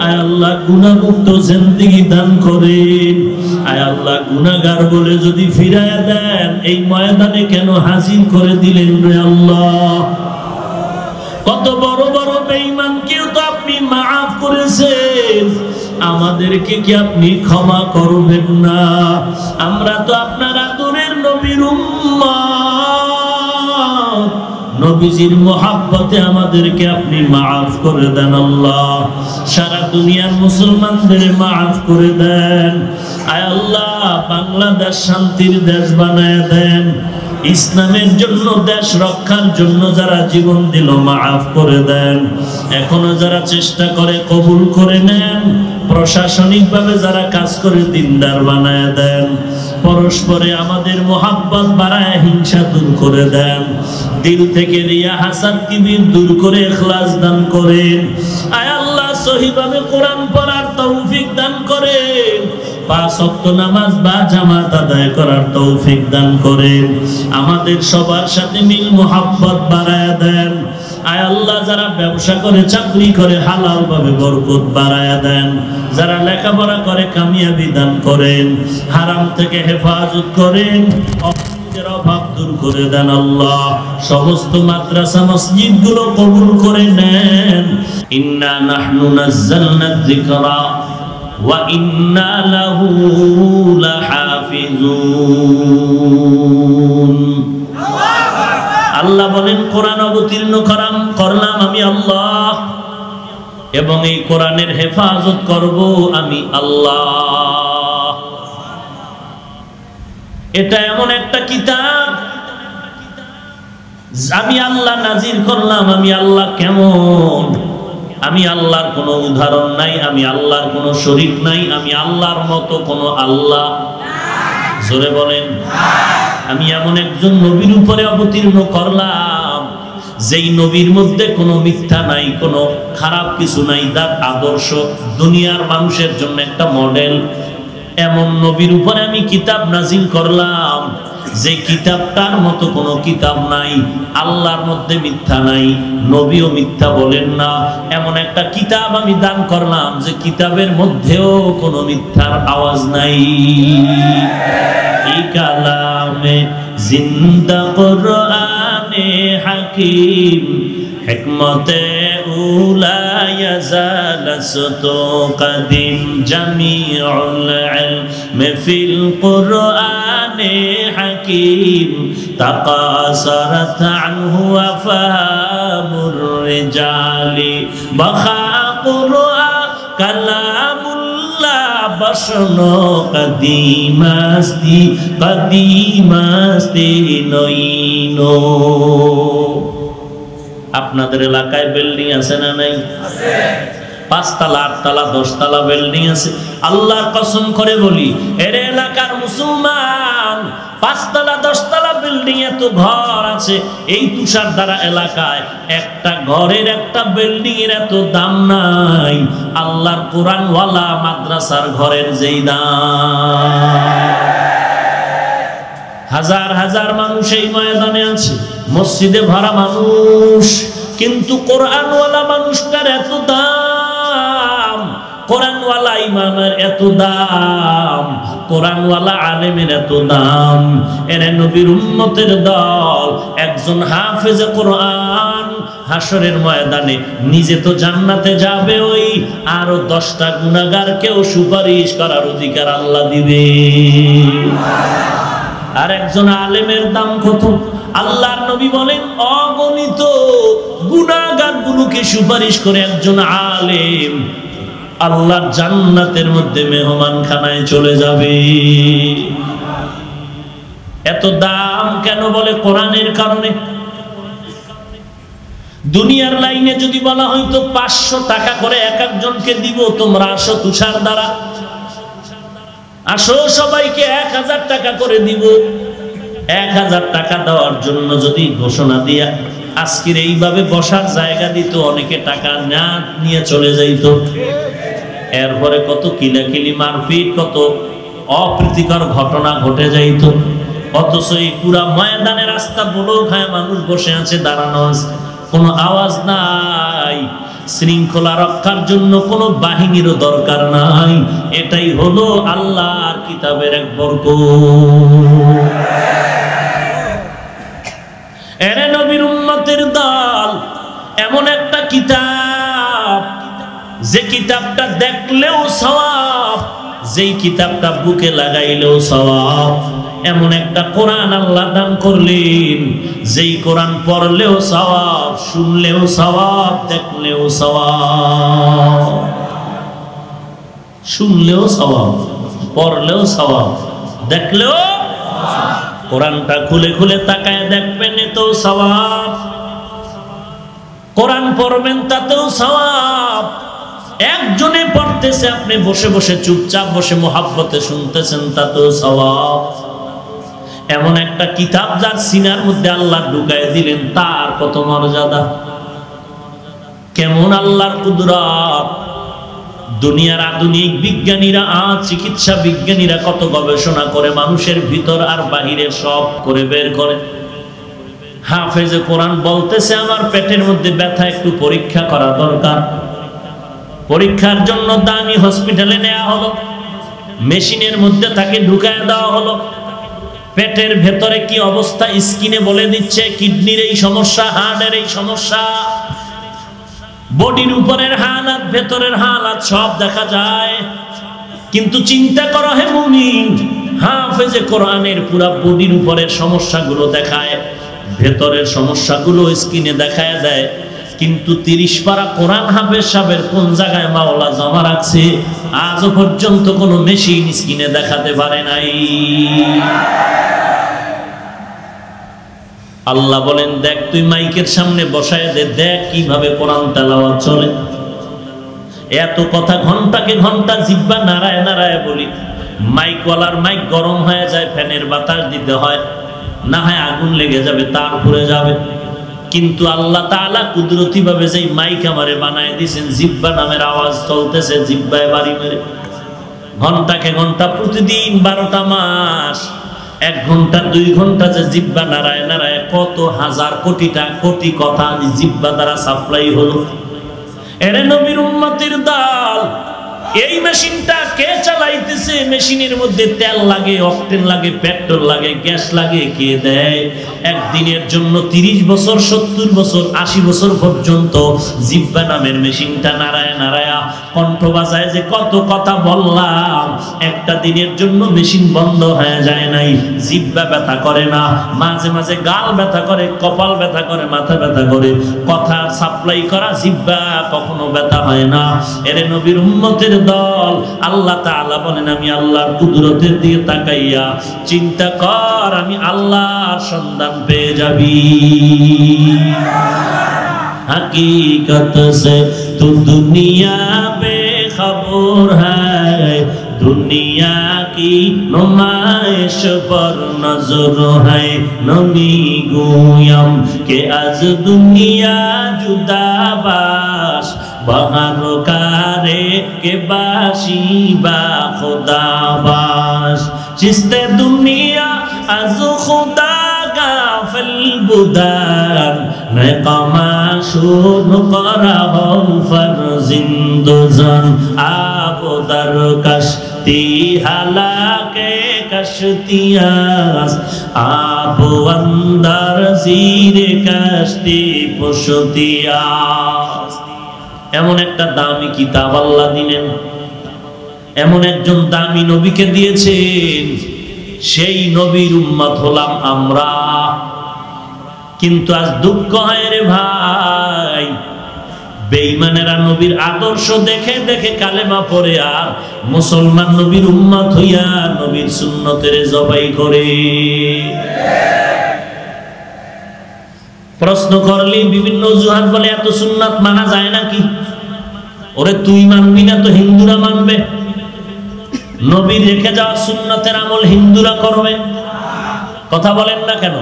আয় আল্লাহ, গুনাহমুক্ত জিন্দেগি দান করেন। আয় আল্লাহ, গুনাহগার বলে যদি ফিরায়া দেন, এই ময়দানে কেন হাজির করে দিলেন রে আল্লাহ? কত বড় বড় বেঈমানকেও তো আপনি মাফ করেছেন, আমাদেরকে কি আপনি ক্ষমা করবেন না? আমরা তো আপনার আদরের নবীর উম্মত, নবীজির মোহাব্বতে আমাদেরকে আপনি মাফ করে দেন আল্লাহ। সারা দুনিয়ার মুসলমানদের মাফ করে দেন। আয় আল্লাহ, বাংলাদেশ শান্তির দেশ বানায় দেন। ইসলামের জন্য, দেশ রক্ষার জন্য যারা জীবন দিল মাফ করে দেন। এখনো যারা চেষ্টা করে কবুল করে নেন। প্রশাসনিকভাবে যারা কাজ করে দিনদার বানায় দেন। পরস্পরে আমাদের মোহাব্বত বাড়ায় হিংসা দূর করে দেন। দিল থেকে রিয়া হাসাদ কিবির দূর করে ইখলাস দান করেন। আয় আল্লাহ, সহিভাবে কোরআন পড়ার তৌফিক দান করেন। 5 ওয়াক্ত নামাজ বা জামাত আদায় করার তৌফিক দান করেন। আমাদের সবার সাথে মিল মোহাব্বত বাড়ায় দেন। আয় আল্লাহ, যারা ব্যবসা করে, চাকরি করে, হালাল ভাবে বরকত বাড়ায় দেন। যারা লেখাপড়া করে, কামিয়াবি দান করেন। হারাম থেকে হেফাজত করেন। অভাব দূর করে দেন আল্লাহ। সমস্ত মাদ্রাসা মসজিদ গুলো কবুল করে নেন। ইন্না নাহনু নাযালনা যিকরা ওয়া ইন্না লাহু লাহাফিজুন। আল্লাহ বলেন, কোরআন অবতীর্ণ করলাম আমি আল্লাহ, এবং এই কোরআনের হেফাজত করব আমি আল্লাহ। এটা এমন একটা কিতাব আমি আল্লাহ নাজির করলাম। আমি আল্লাহ কেমন? আমি আল্লাহর কোনো উদাহরণ নাই, আমি আল্লাহর কোনো শরীক নাই, আমি আল্লাহর মতো কোনো আল্লাহ জোরে বলেন। আমি এমন একজন নবীর উপরে অবতীর্ণ করলাম, যেই নবীর মধ্যে কোনো মিথ্যা নাই, কোনো খারাপ কিছু নাই, তার আদর্শ দুনিয়ার মানুষের জন্য একটা মডেল। এমন নবীর উপরে আমি কিতাব নাজিল করলাম, যে কিতাবটার মতো কোনো কিতাব নাই। আল্লাহর মধ্যে মিথ্যা নাই, নবীও মিথ্যা বলেন না। এমন একটা কিতাব আমি দান করলাম, যে কিতাবের মধ্যেও কোনো মিথ্যার আওয়াজ নাই। এই কালামে জিন্দা কুরআনে হাকিম, হিকমতে উলা ইয়াজালাসতু কাদিম, জামিউল ইলমি ফিল কুরআনে হাকিম, তাকাসারাত আনহু আফহামুর রিজালি, বাখা কুরআন কালামুল্লাহ বসনো কদিমাস্তি কদিমাস্তি নইনো। আপনাদের এলাকায় বিল্ডিং আছে না নাই? আছে। 5 তলা 8 তলা 10 তলা বিল্ডিং আছে। আল্লাহর কসম করে বলি, এর এলাকার মুসলমান 5 তলা 10 তলা বিল্ডিং এত ঘর আছে, এই তুষারধারা এলাকায় একটা ঘরের একটা বিল্ডিং এর এত দাম নাই আল্লাহর কোরআনওয়ালা মাদ্রাসার ঘরের যেই দাম। হাজার হাজার মানুষ এই ময়দানে আছে, মসজিদে ভরা মানুষ, কিন্তু কোরআনওয়ালা মানুষটার এত দাম, কোরআনওয়ালা ইমামের এত দাম, কোরআনওয়ালা আলেমের এত দাম। এরা নবীর উম্মতের দল। একজন হাফেজে কোরআন হাসরের ময়দানে নিজে তো জান্নাতে যাবে, ওই আরো 10টা গুনাহগারকেও সুপারিশ করার অধিকার আল্লাহ দিবে। আর একজন আলেমের দাম কত? আল্লাহর নবী বলেন অগণিত গুনাহগার গুলোকে সুপারিশ করে একজন আলেম আল্লাহর জান্নাতের মধ্যে মেহমানখানায় চলে যাবে। এত দাম কেন? বলে কোরআনের কারণে। দুনিয়ার লাইনে যদি বলা হয়তো 500 টাকা করে এক একজনকে দিব, তোমরা আসো তুষার দ্বারা, আসো সবাইকে 1000 টাকা করে দিব, 1000 টাকা দেওয়ার জন্য যদি ঘোষণা দিয়া আজকের এইভাবে বসার জায়গা দিত, অনেকে টাকা না নিয়ে চলে যাইত। এরপরে কত কিলাকিলি মারপিট, কত অপ্রীতিকর ঘটনা ঘটে যাইত। অথচ এই পুরা ময়দানে রাস্তা বড় খায় মানুষ বসে আছে, দাঁড়ানো আছে, কোনো আওয়াজ নাই। শৃঙ্খলা রক্ষার জন্য কোনো বাহিনীরও দরকার নাই। এটাই হলো আল্লাহর কিতাবের এক বরকত। এরে নবীর উম্মতের দল, এমন একটা কিতাব যে কিতাবটা দেখলেও সওয়াব, যেই কিতাবটা বুকে লাগাইলেও সওয়াব। এমন একটা কোরআন আল্লাহ দান করলেন, যেই কোরআন পড়লেও সওয়াব, শুনলেও সওয়াব, দেখলেও সওয়াব। শুনলেও সওয়াব, পড়লেও সওয়াব, দেখলেও। কোরআনটা খুলে খুলে তাকায় দেখবেন, এতেও সওয়াব। কোরআন পড়বেন, তাতেও সওয়াব। একজনে পড়তেছে, আপনি বসে বসে চুপচাপ বসে মোহাব্বতে শুনতেছেন, তাতেও সওয়াব। এমন একটা কিতাব যার সিনার মধ্যে আল্লাহ ঢুকায় দিলেন, তার কত মর্যাদা, কেমন আল্লাহর কুদরত। দুনিয়ার আধুনিক বিজ্ঞানীরা, চিকিৎসা বিজ্ঞানীরা কত গবেষণা করে মানুষের ভিতর আর বাহিরে সব করে বের করে। হাফেজে কোরআন বলতেছে আমার পেটের মধ্যে ব্যথা, একটু পরীক্ষা করা দরকার। পরীক্ষার জন্য দামি হসপিটালে নেওয়া হলো, মেশিনের মধ্যে তাকে ঢুকায় দেওয়া হলো। পেটের ভেতরে কি অবস্থা স্কিনে বলে দিচ্ছে, কিডনির এই সমস্যা, হার্টের এই সমস্যা, বডির উপরের হালাত, ভেতরের হালাত সব দেখা যায়। কিন্তু চিন্তা করো হে মুমিন, হাফেজে কোরআনের পুরা বডির উপরের সমস্যাগুলো দেখায়, ভেতরের সমস্যাগুলো স্কিনে দেখায় দেয়। কিন্তু 30 পারা কোরআন হাফেজ সাহেবের কোন জায়গায় মাওলা জমা রাখছে, আজও পর্যন্ত কোনো মেশিন স্কিনে দেখাতে পারে নাই। আল্লাহ বলেন, দেখ তুই মাইকের সামনে বসায় দে, দেখ কিভাবে কোরআন তেলাওয়াত চলে। এত কথা ঘন্টাকে ঘন্টা জিহ্বা নাড়ায় নাড়ায় বলি, মাইকওয়ালার মাইক গরম হয়ে যায়, ফ্যানের বাতাস দিতে হয়, না হয় আগুন লেগে যাবে, তার উপরে যাবে। কিন্তু আল্লাহ তাআলা কুদরতি ভাবে যেই মাইক আমারে বানায় দিয়েছেন, জিহ্বা নামের আওয়াজ চলতেছে, জিহ্বায় বাড়ি মেরে ঘন্টাকে ঘন্টা প্রতিদিন 12টা মাস 1 ঘন্টা 2 ঘন্টা যে জিহ্বা নাড়ায় নাড়ায় কত হাজার কোটি কথা জিহ্বা দ্বারা সাপ্লাই হলো। এরে নবীর উম্মতের দল, এই মেশিনটা কে চালাইতেছে? মেশিনের মধ্যে তেল লাগে, অকটেন লাগে, পেট্রোল লাগে, গ্যাস লাগে, কে দেয়? একদিনের জন্য 30 বছর, 70 বছর, 80 বছর পর্যন্ত জিহ্বা নামের মেশিনটা নাড়ায় নাড়ায়া কণ্ঠ বাজায় যে কত কথা বললাম, একটা দিনের জন্য মেশিন বন্ধ হয়ে যায় নাই। জিহ্বা ব্যথা করে না, মাঝে মাঝে গাল ব্যথা করে, কপাল ব্যথা করে, মাথা ব্যথা করে, কথা সাপ্লাই করা জিহ্বা কখনো ব্যথা হয় না। এরে নবীর উম্মতের দল। আল্লাহ তাআলা বলেন আমি আল্লাহর কুদরতের দিকে তাকাইয়া চিন্তা কর, আমি আল্লাহর সন্ধান পেয়ে যাবি। हकीकत से तू दुनिया बेखबर है, दुनिया की नुमाइश पर नजर है। नबी गोयम के आज दुनिया जुदा बाश, बहार कारे के बाशी बा खुदा बाश। चिस्ते दुनिया आज खुदा गाफिल बुदान, मैं कमाशून करा हो फरजिंदुजन। आप दर कश्ती हालाके कश्तियास, आप अंदर जीरे कश्ती पुष्टियास। এমন একটা দামি কিতাব আল্লাহ দিলেন, এমন একজন দামি নবীকে দিয়েছেন, সেই নবীর উম্মত হলাম আমরা। কিন্তু আজ দুঃখ হয় রে ভাই, বেঈমানেরা নবীর আদর্শ দেখে দেখে কালেমা পড়ে আর মুসলমান নবীর উম্মত হইয়া নবীর সুন্নতের জবাই করে। প্রশ্ন করলে বিভিন্ন অজুহাত বলে এত সুন্নাত মানা যায় নাকি? ওরে তুই মানবি না তো হিন্দুরা মানবে? নবীর রেখে যাওয়া সুন্নতের আমল হিন্দুরা করবে? কথা বলেন না কেন?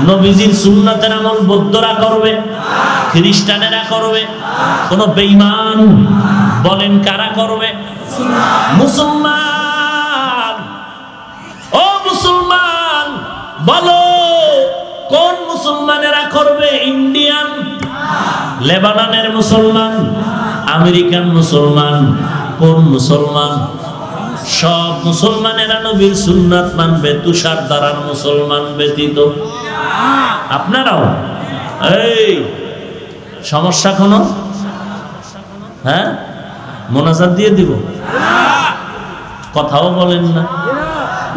নবীজির সুন্নতের আমল বৌদ্ধরা করবে, খ্রিস্টানেরা করবে, কোন বেঈমান? বলেন কারা করবে? মুসলমান। ও মুসলমান বলো, কোন মুসলমানেরা করবে? ইন্ডিয়ান, লেবাননের মুসলমান, আমেরিকান মুসলমান, কোন মুসলমান? সব মুসলমানেরা নবীর সুন্নাত মানবে, তুষার দ্বারার মুসলমান ব্যতীত। আপনারাও এই সমস্যা কোন? হ্যাঁ, মোনাজাত দিয়ে দিব, কথাও বলেন না,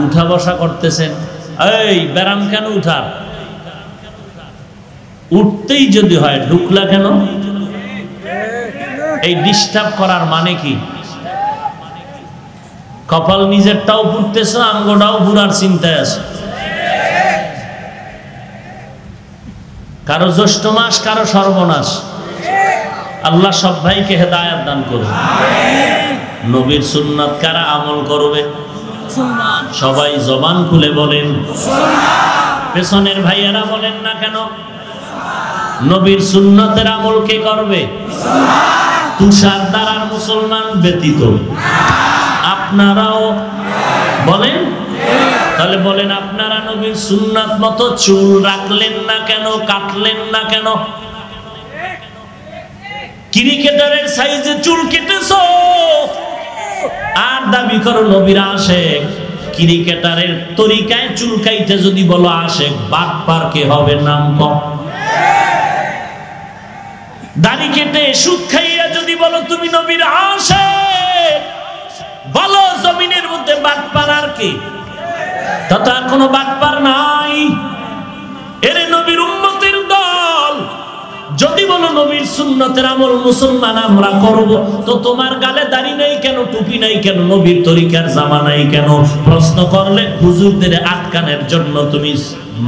উঠা বসা করতেছেন। এই ব্যারাম কেন উঠার? উঠতেই যদি হয় ঢুকলা কেন? এই ডিস্টার্ব করার মানে কি? কপাল নিজেরটাও পুড়তেছ, আঙ্গটাও পুরার চিন্তায় আছে। কারো জ্যৈষ্ঠ মাস, কারো সর্বনাশ। আল্লাহ সব ভাইকে হেদায়েত দান করুন। নবীর সুন্নাত কারা আমল করবে? সবাই জবান খুলে বলেন। পেছনের ভাইয়েরা বলেন না কেন? নবীর সুন্নতের আমল কে করবে? তুষার দ্বারার মুসলমান ব্যতীত। আপনারাও বলেন? তাহলে বলেন আপনারা নবীর সুন্নাত মতো চুল রাখলেন না কেন, কাটলেন না কেন? ক্রিকেটারের সাইজে চুল কেটেছো আর দাবি করো নবীর আশেক। ক্রিকেটারের তরিকায় চুল কাইতে যদি বলো আশেক, বাটপার কে হবে? নাম কম। দাড়ি কেটে সুদ খাইয়া যদি বলো তুমি নবীর আশেক, বলো জমিনের মধ্যে বাটপার আর কে? তথা কোনো বাটপার নাই। এরে নবীর উম্মতের দল, যদি বলো নবীর সুন্নতের আমল মুসলমান আমরা করব, তো তোমার গালে দাড়ি নাই কেন, টুপি নাই কেন, নবীর তরিকার জামা নাই কেন? প্রশ্ন করলে হুজুরদের আটকানোর জন্য তুমি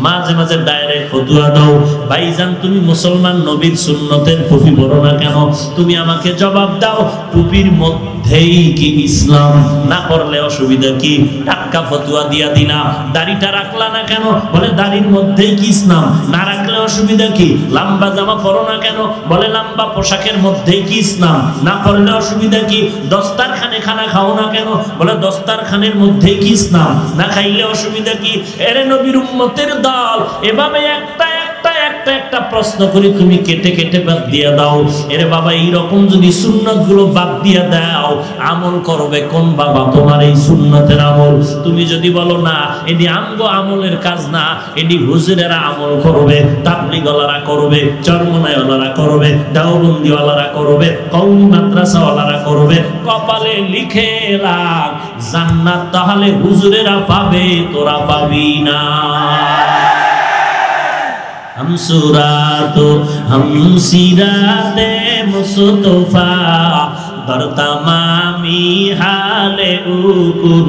মাঝে মাঝে ডাইরেক্ট ফতোয়া দাও। ভাইজান তুমি মুসলমান, নবীর সুন্নতের টুপি পরো না কেন? তুমি আমাকে জবাব দাও, টুপির মধ্যেই কি ইসলাম? না করলে অসুবিধা কি? টাটকা ফতোয়া দিয়া দিলাম। দাড়িটা রাখলা না কেন? বলে দাড়ির মধ্যেই কি ইসলাম? না রাখলে অসুবিধা কি? লম্বা জামা পরো না কেন? বলে লম্বা পোশাকের মধ্যেই কি ইসলাম? না করলে অসুবিধা কি? দস্তারখানে খানা খাও না কেন? বলে দস্তারখানের মধ্যেই কি ইসলাম? না খাইলে অসুবিধা কি? এরে নবীর উম্মতের দল, এভাবে একটা একটা একটা একটা প্রশ্ন করি তুমি কেটে কেটে বাদ দিয়ে দাও। এরে বাবা এইরকম যদি সুন্নত গুলো বাদ দিয়ে দাও, আমল করবে কোন বাবা তোমার এই সুন্নতের আমল? তুমি যদি বলো না এটি আমগো আমলের কাজ না, এটি হুজুরেরা আমল করবে, তাবলীগওয়ালারা করবে, চরমনাইওয়ালারা করবে, দেওবন্দিওয়ালারা করবে, কওমি মাদ্রাসাওয়ালারা করবে, কপালে লিখে রাখ জান্নাত তাহলে হুজুরেরা পাবে, তোরা পাবি না। हम सुरातो हम सिराते मुस्तफा বর্তমামি হালে উকুন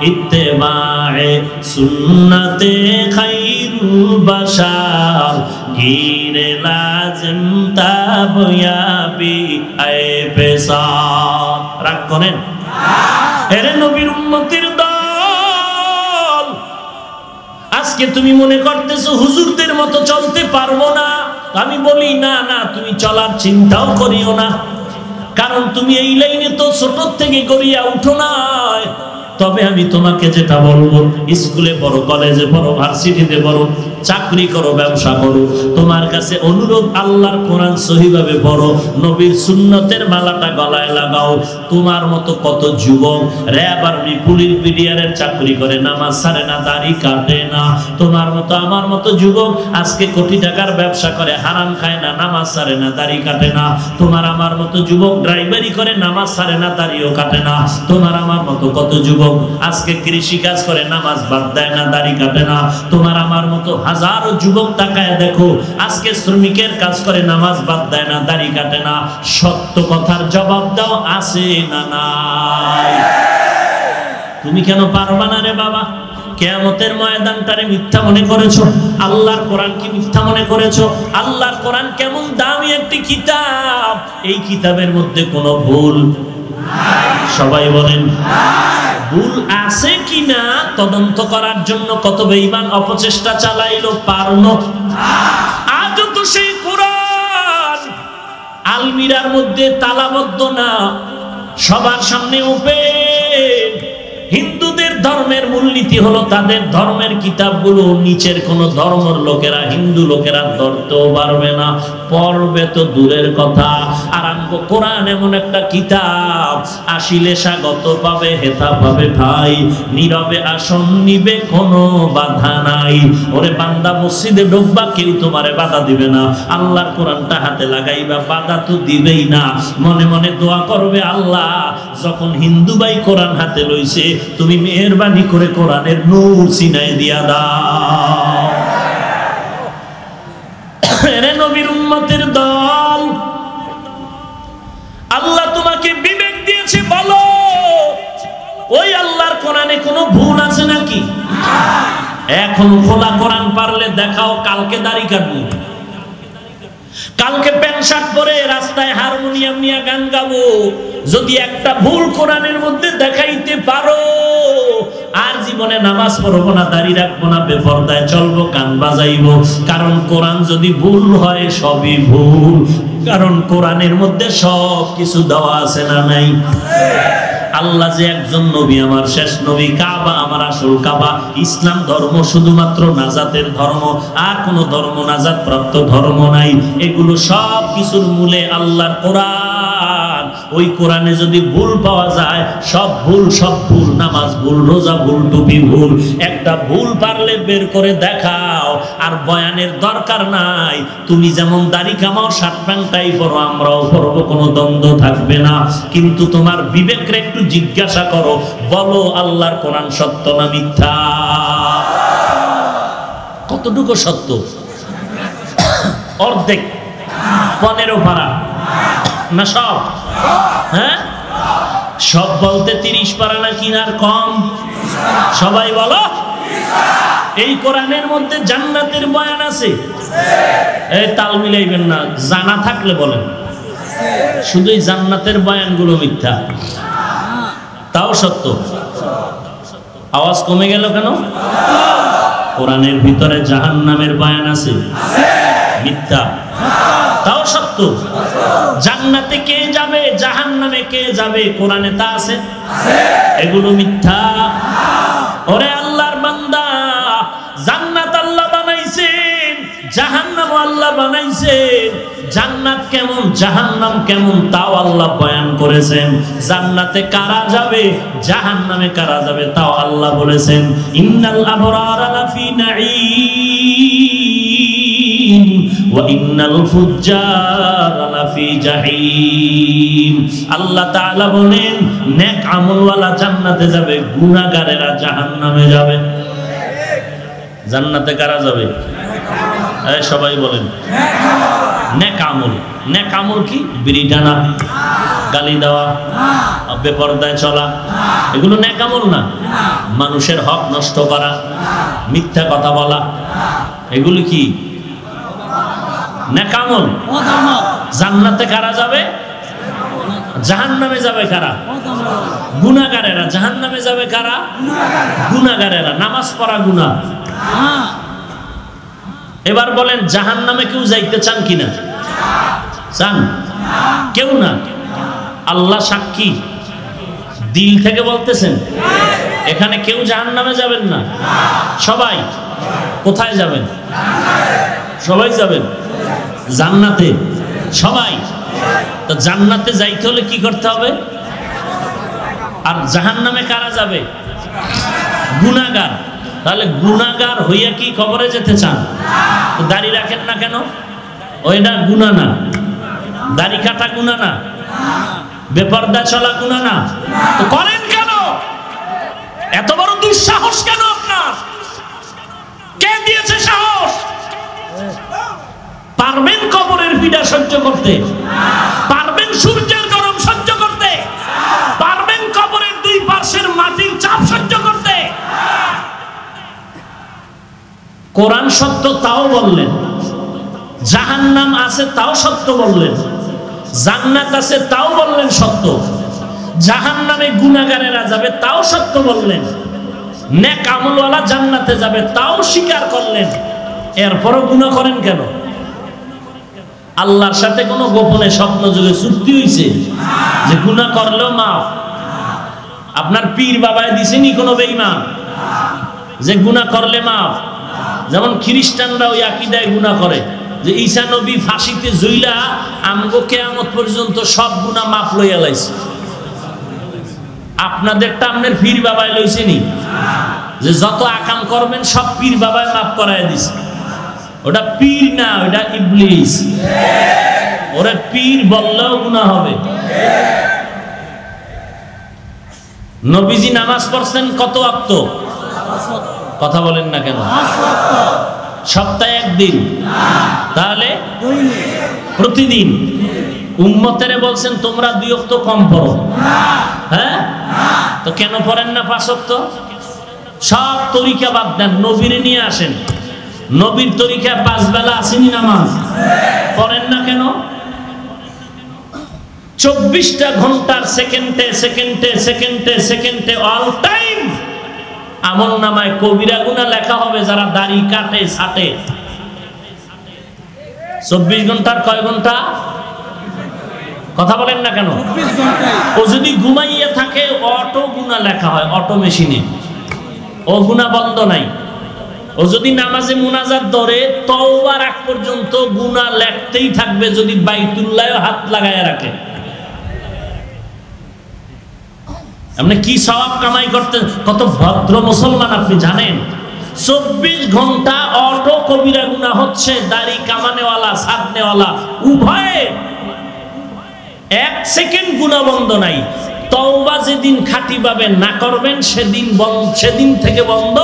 ইত্তেবায়ে সুন্নতে খায়রুল বাশার গিরে লাজিম তাবয়াবি আয়ে পেশাব। রাগ করেন এরে নবীর উম্মতের দল, আজকে তুমি মনে করতেছো হুজুরদের মতো চলতে পারবো না। আমি বলি না না, তুমি চলার চিন্তাও করিও না, কারণ তুমি এই লাইনে তো ছোট থেকে গড়িয়া উঠো না। তবে আমি তোমাকে যেটা বলবো, স্কুলে পড়ো, কলেজে পড়ো, ভার্সিটিতে পড়ো, চাকরি করো, ব্যবসা করো, তোমার কাছে অনুরোধ আল্লাহর কোরআন সহিভাবে পড়ো, নবীর সুন্নতের মালাটা গলায় লাগাও। তোমার মতো কত যুবক র‍্যাব আর্মি পুলিশ বিডিআরের চাকরি করে, নামাজ ছাড়ে না, দাড়ি কাটে না। তোমার মতো আমার মতো যুবক আজকে কোটি টাকার ব্যবসা করে, হারাম খায় না, নামাজ ছাড়ে না, দাড়ি কাটে না। তোমার আমার মতো যুবক ড্রাইভারি করে, নামাজ ছাড়ে না, দাড়িও কাটে না। তোমার আমার মতো কত যুবক আজকে কৃষি কাজ করে, নামাজ বাদ দেয় না, দাড়ি কাটে না। তোমার আমার মতো হাজারো যুবক তাকায় দেখো, আজকে শ্রমিকের কাজ করে, নামাজ বাদ দেয় না, দাড়ি কাটে না। সত্য কথার জবাব দাও, আছে না নাই? তুমি কেন পারবা না রে বাবা? কিয়ামতের ময়দানটারে মিথ্যা মনে করেছো? আল্লাহর কোরআন কি মিথ্যা মনে করেছো? আল্লাহর কোরআন কেমন দামি একটি কিতাব, এই কিতাবের মধ্যে কোনো ভুল সবাই বলেন ভুল আছে কিনা তদন্ত করার জন্য কত বেঈমান অপচেষ্টা চালাইলো, পারলো? আজও তো সেই কোরআন আলমিরার মধ্যে তালাবদ্ধ না, সবার সামনে ওপেন। হিন্দুদের ধর্মের মূলনীতি হলো তাদের ধর্মের কিতাবগুলো নিচের কোন ধর্মের লোকেরা, হিন্দু লোকেরা ধরতেও পারবে না, পড়বে তো দূরের কথা। আর আমগো কোরআন এমন একটা কিতাব, আসিলে স্বাগত পাবে, হেতা পাবে ভাই, নীরবে আসন নিবে, কোনো বাধা নাই। ওরে বান্দা, মসজিদে ঢুকবা, কেউ তোমারে বাধা দিবে না। আল্লাহর কোরআনটা হাতে লাগাইবা, বাধা তো দিবেই না। মনে মনে দোয়া করবে, আল্লাহ যখন হিন্দু ভাই কোরআন হাতে লইছে, তুমি মেহেরবানি করে কোরআনের নূর সিনায় দিয়া দাও। এরে নবীর উম্মতের দল, আল্লাহ তোমাকে বিবেক দিয়েছে, বলো ওই আল্লাহর কোরআনে কোনো ভুল আছে নাকি? এখন খোলা কোরআন পারলে দেখাও, কালকে দাড়ি কাটবো, কালকে প্যান্ট শার্ট পরে রাস্তায় হারমোনিয়াম নিয়ে গান গাবো। যদি একটা ভুল কোরআনের মধ্যে দেখাইতে পারো, আর জীবনে নামাজ পড়বো না, দাড়ি রাখবো না, বেপরদায় চলবো, গান বাজাইবো। কারণ কোরআন যদি ভুল হয় সবই ভুল, কারণ কোরআনের মধ্যে সব কিছু দেওয়া আছে না নাই? আল্লাহ যে একজন নবী, আমার শেষ নবী, কাবা আমার আসল কাবা। ইসলাম ধর্ম শুধুমাত্র নাজাতের ধর্ম, আর কোন ধর্ম নাজাত প্রাপ্ত ধর্ম নাই। এগুলো সব কিছুর মূলে আল্লাহর কোরআন। ওই কোরআনে যদি ভুল পাওয়া যায়, সব ভুল, সব ভুল। নামাজ ভুল, রোজা ভুল, টুপি ভুল। একটা ভুল পারলে বের করে দেখাও, আর বয়ানের দরকার নাই। তুমি যেমন দাড়ি কামাও, শার্ট প্যান্টটাই পরো, আমরাও পরবো, কোনো দ্বন্দ্ব থাকবে না। কিন্তু তোমার বিবেকরে একটু জিজ্ঞাসা করো, বলো আল্লাহর কোরআন সত্য না মিথ্যা? কতটুকু সত্য? অর্ধেক, 15 পারা না সব? হ্যাঁ, সব বলতে 30 পারা না কিনার কম? সবাই বলো। এই কোরআনের মধ্যে জান্নাতের বয়ান আছে? এই তাল মিলাইবেন না, জানা থাকলে বলেন। শুধুই জান্নাতের বয়ানগুলো মিথ্যা, তাও সত্য। আওয়াজ কমে গেল কেন? কোরআনের ভিতরে জাহান্নামের বয়ান আছে, মিথ্যা, তাও সত্য। জান্নাতে কে যাবে, জাহান্নামে কে যাবে, কোরআনে তা আছে, এগুলো মিথ্যা। ওরে আল্লাহর বান্দা, জান্নাত আল্লাহ বানাইছেন, জাহান্নাম আল্লাহ বানাইছেন। জান্নাত কেমন, জাহান্নাম কেমন, তাও আল্লাহ বয়ান করেছেন। জান্নাতে কারা যাবে, জাহান্নামে কারা যাবে, তাও আল্লাহ বলেছেন। ইন্নাল আবরারা লাফি নাঈম ওয়া ইন্নাল ফুজ্জারা লাফি জাহিম। আল্লাহ তাআলা বলেন, নেক আমলওয়ালা জান্নাতে যাবে, গুনাহগারেরা জাহান্নামে যাবে। জান্নাতে কারা যাবে? এই সবাই বলেন, নেক আমল। নেক আমল কি? বিড়ি টানা, গালি দেওয়া, বেপরদায় চলা, এগুলো নেক আমল না। মানুষের হক নষ্ট করা, মিথ্যা কথা বলা, এগুলো কি নেক আমল? জান্নাতে কারা যাবে? জাহান্নামে যাবে কারা? গুনাহগারেরা। জাহান্নামে যাবে কারা? গুনাহগারেরা। নামাজ পড়া গুনাহ। এবার বলেন, জাহান্নামে কেউ যাইতে চান কিনা? চান? কেউ না। আল্লাহ সাক্ষী, দিল থেকে বলতেছেন এখানে কেউ জাহান্নামে যাবেন না। সবাই কোথায় যাবেন? সবাই যাবেন জান্নাতে। সবাই। তো জান্নাতে যাইতে হলে কি করতে হবে? আর জাহান্নামে কারা যাবে? গুনাহগার। তাহলে গুনাহগার হইয়া কি কবরে যেতে চান? তো দাড়ি রাখেন না কেন? ওইটা গুনাহ না। দাড়ি কাটা গুনাহ না। বেপরদা চলা গুনাহ না। তো করেন কেন? এত বড় দুঃসাহস কেন আপনার? কে দিয়েছে সাহস? পারবেন কবরের পীড়া সহ্য করতে? পারবেন সূর্যের গরম সহ্য করতে? পারবেন কবরের দুই পাশের মাটির চাপ সহ্য করতে? কোরআন সত্য তাও বললেন, জাহান্নাম আছে তাও সত্য বললেন, জান্নাত আছে তাও বললেন সত্য, জাহান্নামে গুনাহগারেরা যাবে তাও সত্য বললেন, নেক আমলওয়ালা জান্নাতে যাবে তাও স্বীকার করলেন। এরপরও গুনাহ করেন কেন? আল্লাহর সাথে কোনো গোপনে স্বপ্ন যুগে চুক্তি হইছে যে গুনাহ করলেও মাফ? আপনার পীর বাবায় দিছেনি কোনো বেঈমান যে গুনাহ করলে মাফ? যেমন খ্রিস্টানরা ওই আকীদায় গুনাহ করে যে ঈসা নবী ফাঁসিতে ঝুইলা আমগো কিয়ামত পর্যন্ত সব গুনাহ মাফ লইয়া লাইছে। আপনাদেরটা আপনার পীর বাবায় লইছেনি যে যত আকাম করবেন সব পীর বাবায় মাফ করায় দিছে। ওটা পীর না, ওটা ইবলিস। ওরা পীর বললেও গুনাহ হবে। নবীজি নামাজ পড়ছেন কত ওয়াক্ত? কথা বলেন না কেন? সপ্তাহে একদিন? তাহলে প্রতিদিন। উম্মতেরে বলছেন তোমরা 2 ওয়াক্ত কম পড়ো। হ্যাঁ, তো কেন পড়েন না 5 ওয়াক্ত? সব তরিকা বাদ দেন, নবীরে নিয়ে আসেন। নবীর তরিকা 5 বেলা আসেনি নামাজ? পড়েন না কেন? 24টা ঘন্টার সেকেন্ডে সেকেন্ডে সেকেন্ডে সেকেন্ডে অল টাইম আমল নামায় কবিরা গুনাহ লেখা হবে যারা দাড়ি কাটে ছাটে। 24 ঘন্টার কয় ঘন্টা? কথা বলেন না কেন? ও যদি ঘুমাইয়া থাকে অটো গুনাহ লেখা হয়, অটো মেশিনে। ও গুনাহ বন্ধ নাই। ও যদি নামাজে মুনাজাত ধরে তওবার আগ পর্যন্ত গুনাহ লেখতেই থাকবে যদি বাইতুল্লাহে হাত লাগায় রাখে। আপনি কি সওয়াব কামাই করতে? কত ভদ্র মুসলমান আপনি জানেন? 24 ঘন্টা অটো কবিরা গুনাহ হচ্ছে, দাড়ি কামানেওয়ালা ছাড়নেওয়ালা উভয়ে। 1 সেকেন্ড গুনাহ বন্ধ নাই। তওবা যেদিন খাঁটিভাবে না করবেন সেদিন থেকে বন্ধ,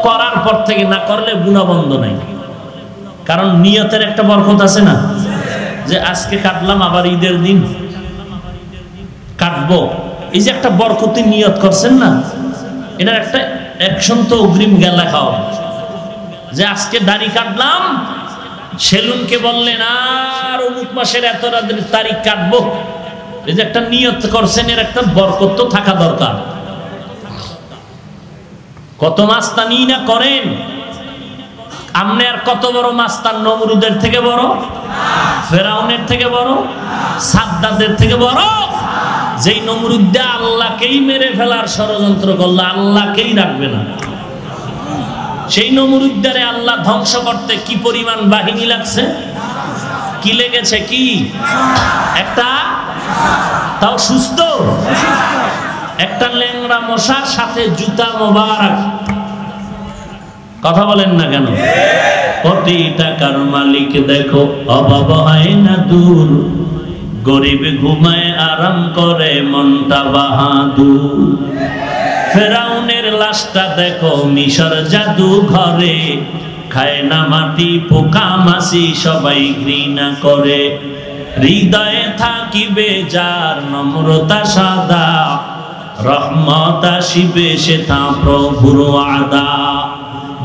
করার পর থেকে না করলে গুনাহ বন্ধ নাই। কারণ নিয়তের একটা বরকত আছে না, যে আজকে কাটলাম আবার ঈদের দিন কাটবো, এই যে একটা বরকতি নিয়ত করছেন না, এটার একটা অ্যাকশন তো অগ্রিম গেলা খাও। যে আজকে দাড়ি কাটলাম, সেলুনকে বললেন আর অমুক মাসের এত তারিখ কাটবো, এই যে একটা নিয়ত করছেন, এর একটা বরকত তো থাকা দরকার। কত মাস্তানি না করেন আপনি, আর কত বড় মাস্তান? নমরুদের থেকে বড়, ফেরাউনের থেকে বড়, সাদ্দাতের থেকে বড়। যেই নমরুদ আল্লাহকেই মেরে ফেলার ষড়যন্ত্র করলো, আল্লাহকেই রাখবে না, সেই নমরুদ্দারে আল্লাহ ধ্বংস করতে কি পরিমাণ বাহিনী লাগছে? কি লেগেছে? কি একটা, তাও সুস্থ একটা ল্যাংড়া মশার সাথে জুতা মোবারক। কথা বলেন না কেন? কোটি টাকার মালিক দেখো অভাব হয় না দূর, গরিব ঘুমায় আরাম করে মনটা বাহাদুর। ফেরাউনের লাশটা দেখো মিশর জাদু ঘরে, খায় না মাটি পোকা মাছি সবাই ঘৃণা করে। হৃদয়ে থাকিবে যার নম্রতা সাদা, রহমত আসিবে সেথা প্রভুর ওয়াদা।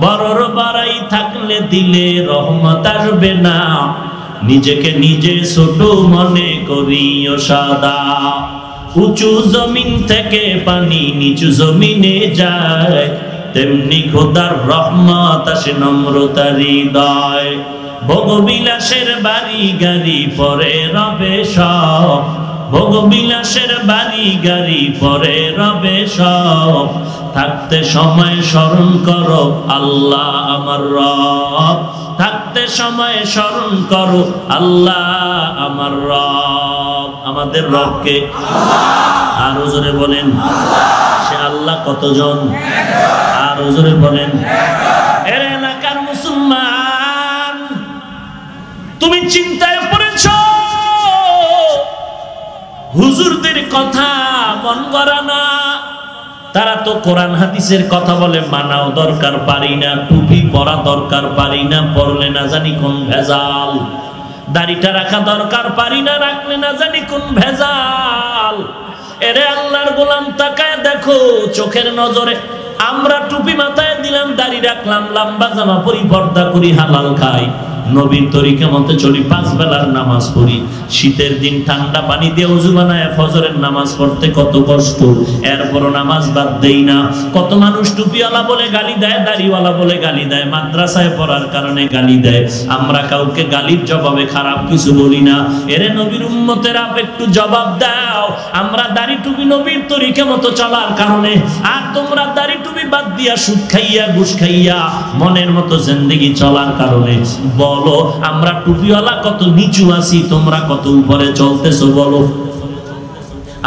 বড়র বাড়াই থাকলে দিলে রহমত আসবে না, নিজেকে নিজে ছোট মনে করিও সাদা। উঁচু জমিন থেকে পানি নিচু জমিনে যায়, তেমনি খোদার রহমত আসে নম্রতার হৃদয়। ভোগবিলাসের বাড়ি গাড়ি পরে রবে সব, ভোগবিলাসের বাড়ি গাড়ি পরে রবে সব। থাকতে সময় স্মরণ করো আল্লাহ আমার রব, থাকতে সময় স্মরণ করো আল্লাহ আমার রব। আমাদের রবকে আরো জোরে বলেন, সে আল্লাহ কতজন? আরো জোরে বলেন। এর এলাকার মুসলমান, তুমি চিন্তায় পড়েছ, হুজুরদের কথা মন করা না। তারা তো কোরআন হাদিসের কথা বলে, মানাও দরকার পারি না, টুপি পরা দরকার পারি না, পরলে না জানি কোন ভেজাল। দাড়িটা রাখা দরকার পারি না, রাখলে না জানি কোন ভেজাল। এরে আল্লাহর গোলাম তাকায় দেখো চোখের নজরে, আমরা টুপি মাথায় দিলাম, দাড়ি রাখলাম, লম্বা জামা পরি, পর্দা করি, হালাল খাই, নবীর তরিকা মতে চলি, 5 বেলার নামাজ পড়ি। শীতের দিন ঠান্ডা পানি দিয়ে ওযু বানায় ফজরের নামাজ পড়তে কত কষ্ট, এরপরও নামাজ বাদ দেই না। কত মানুষ টুপিওয়ালা বলে গালি দেয়, দাড়িওয়ালা বলে গালি দেয়, মাদ্রাসায় পড়ার কারণে গালি দেয়। আমরা কাউকে গালির জবাবে খারাপ কিছু বলি না। এরে নবীর উম্মতেরা একটু জবাব দাও, আমরা দাড়ি টুপি নবীর তরিকা মতো চলার কারণে, আর তোমরা দাড়ি টুপি বাদ দিয়া সুদ খাইয়া ঘুষ খাইয়া মনের মতো জিন্দেগি চলার কারণে বলো আমরা টুপিওয়ালা কত নিচু আছি, তোমরা কত উপরে চলতেছো বলো।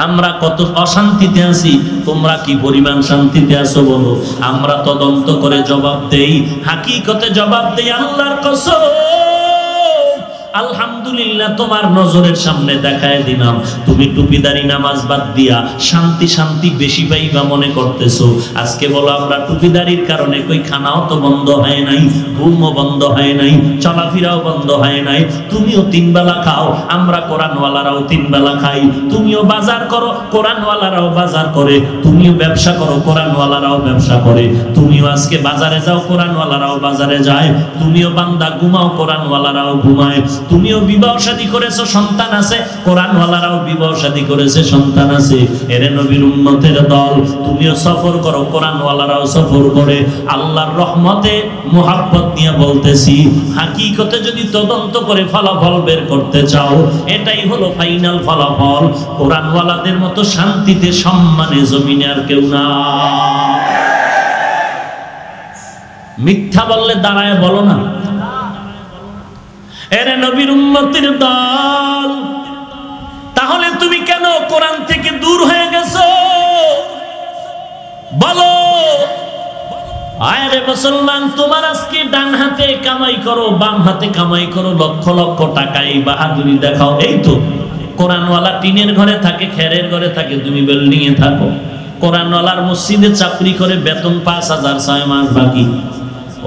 আমরা কত অশান্তিতে আছি, তোমরা কি পরিমাণ শান্তিতে আছো বলো। আমরা তদন্ত করে জবাব দেই, হাকিকতে জবাব দেই। আল্লাহর কসম, আলহামদুলিল্লাহ তোমার নজরের সামনে দেখায় দিলাম, তুমি টুপিদারি নামাজ বাদ দিয়া শান্তি শান্তি বেশি পাইবা মনে করতেছো। আজকে বলো আমরা টুপিদারির কারণে কই খানাও তো বন্ধ হয় নাই, ঘুমও বন্ধ হয় নাই, চলাফেরাও বন্ধ হয় নাই। তুমিও 3 বেলা খাও, আমরা কোরআনওয়ালারাও 3 বেলা খাই। তুমিও বাজার করো, কোরআনওয়ালারাও বাজার করে। তুমিও ব্যবসা করো, কোরআনওয়ালারাও ব্যবসা করে। তুমিও আজকে বাজারে যাও, কোরআনওয়ালারাও বাজারে যায়। তুমিও বান্দা ঘুমাও, কোরআনওয়ালারাও ঘুমায়। তুমিও বিবাহ শাদী করেছো, সন্তান আছে, কোরআনওয়ালারাও বিবাহ শাদী করেছে, সন্তান আছে। এরে নবীর উম্মতের দল, তুমিও সফর করো, কোরআনওয়ালারাও সফর করে। আল্লাহর রহমতে মোহাব্বত নিয়ে বলতেছি, হাকিকতে যদি তদন্ত করে ফলাফল বের করতে চাও, এটাই হলো ফাইনাল ফলাফল। কোরআনওয়ালাদের মতো শান্তিতে সম্মানে জমিনে আর কেউ না। মিথ্যা বললে দাঁড়ায় বলো না। এরে নবীর উম্মতের দল, তাহলে তুমি কেন কোরআন থেকে দূর হয়ে গেছো বলো। আরে মুসলমান, তোমার আজকে ডান হাতে কামাই করো, বাম হাতে কামাই করো, লক্ষ লক্ষ টাকা, এই বাহাদুরি দেখাও। এই তো কোরআনওয়ালা টিনের ঘরে থাকে, খেরের ঘরে থাকে, তুমি বিল্ডিং এ থাকো। কোরআনওয়ালার মসজিদে চাকরি করে, বেতন 5,000, 6 মাস বাকি।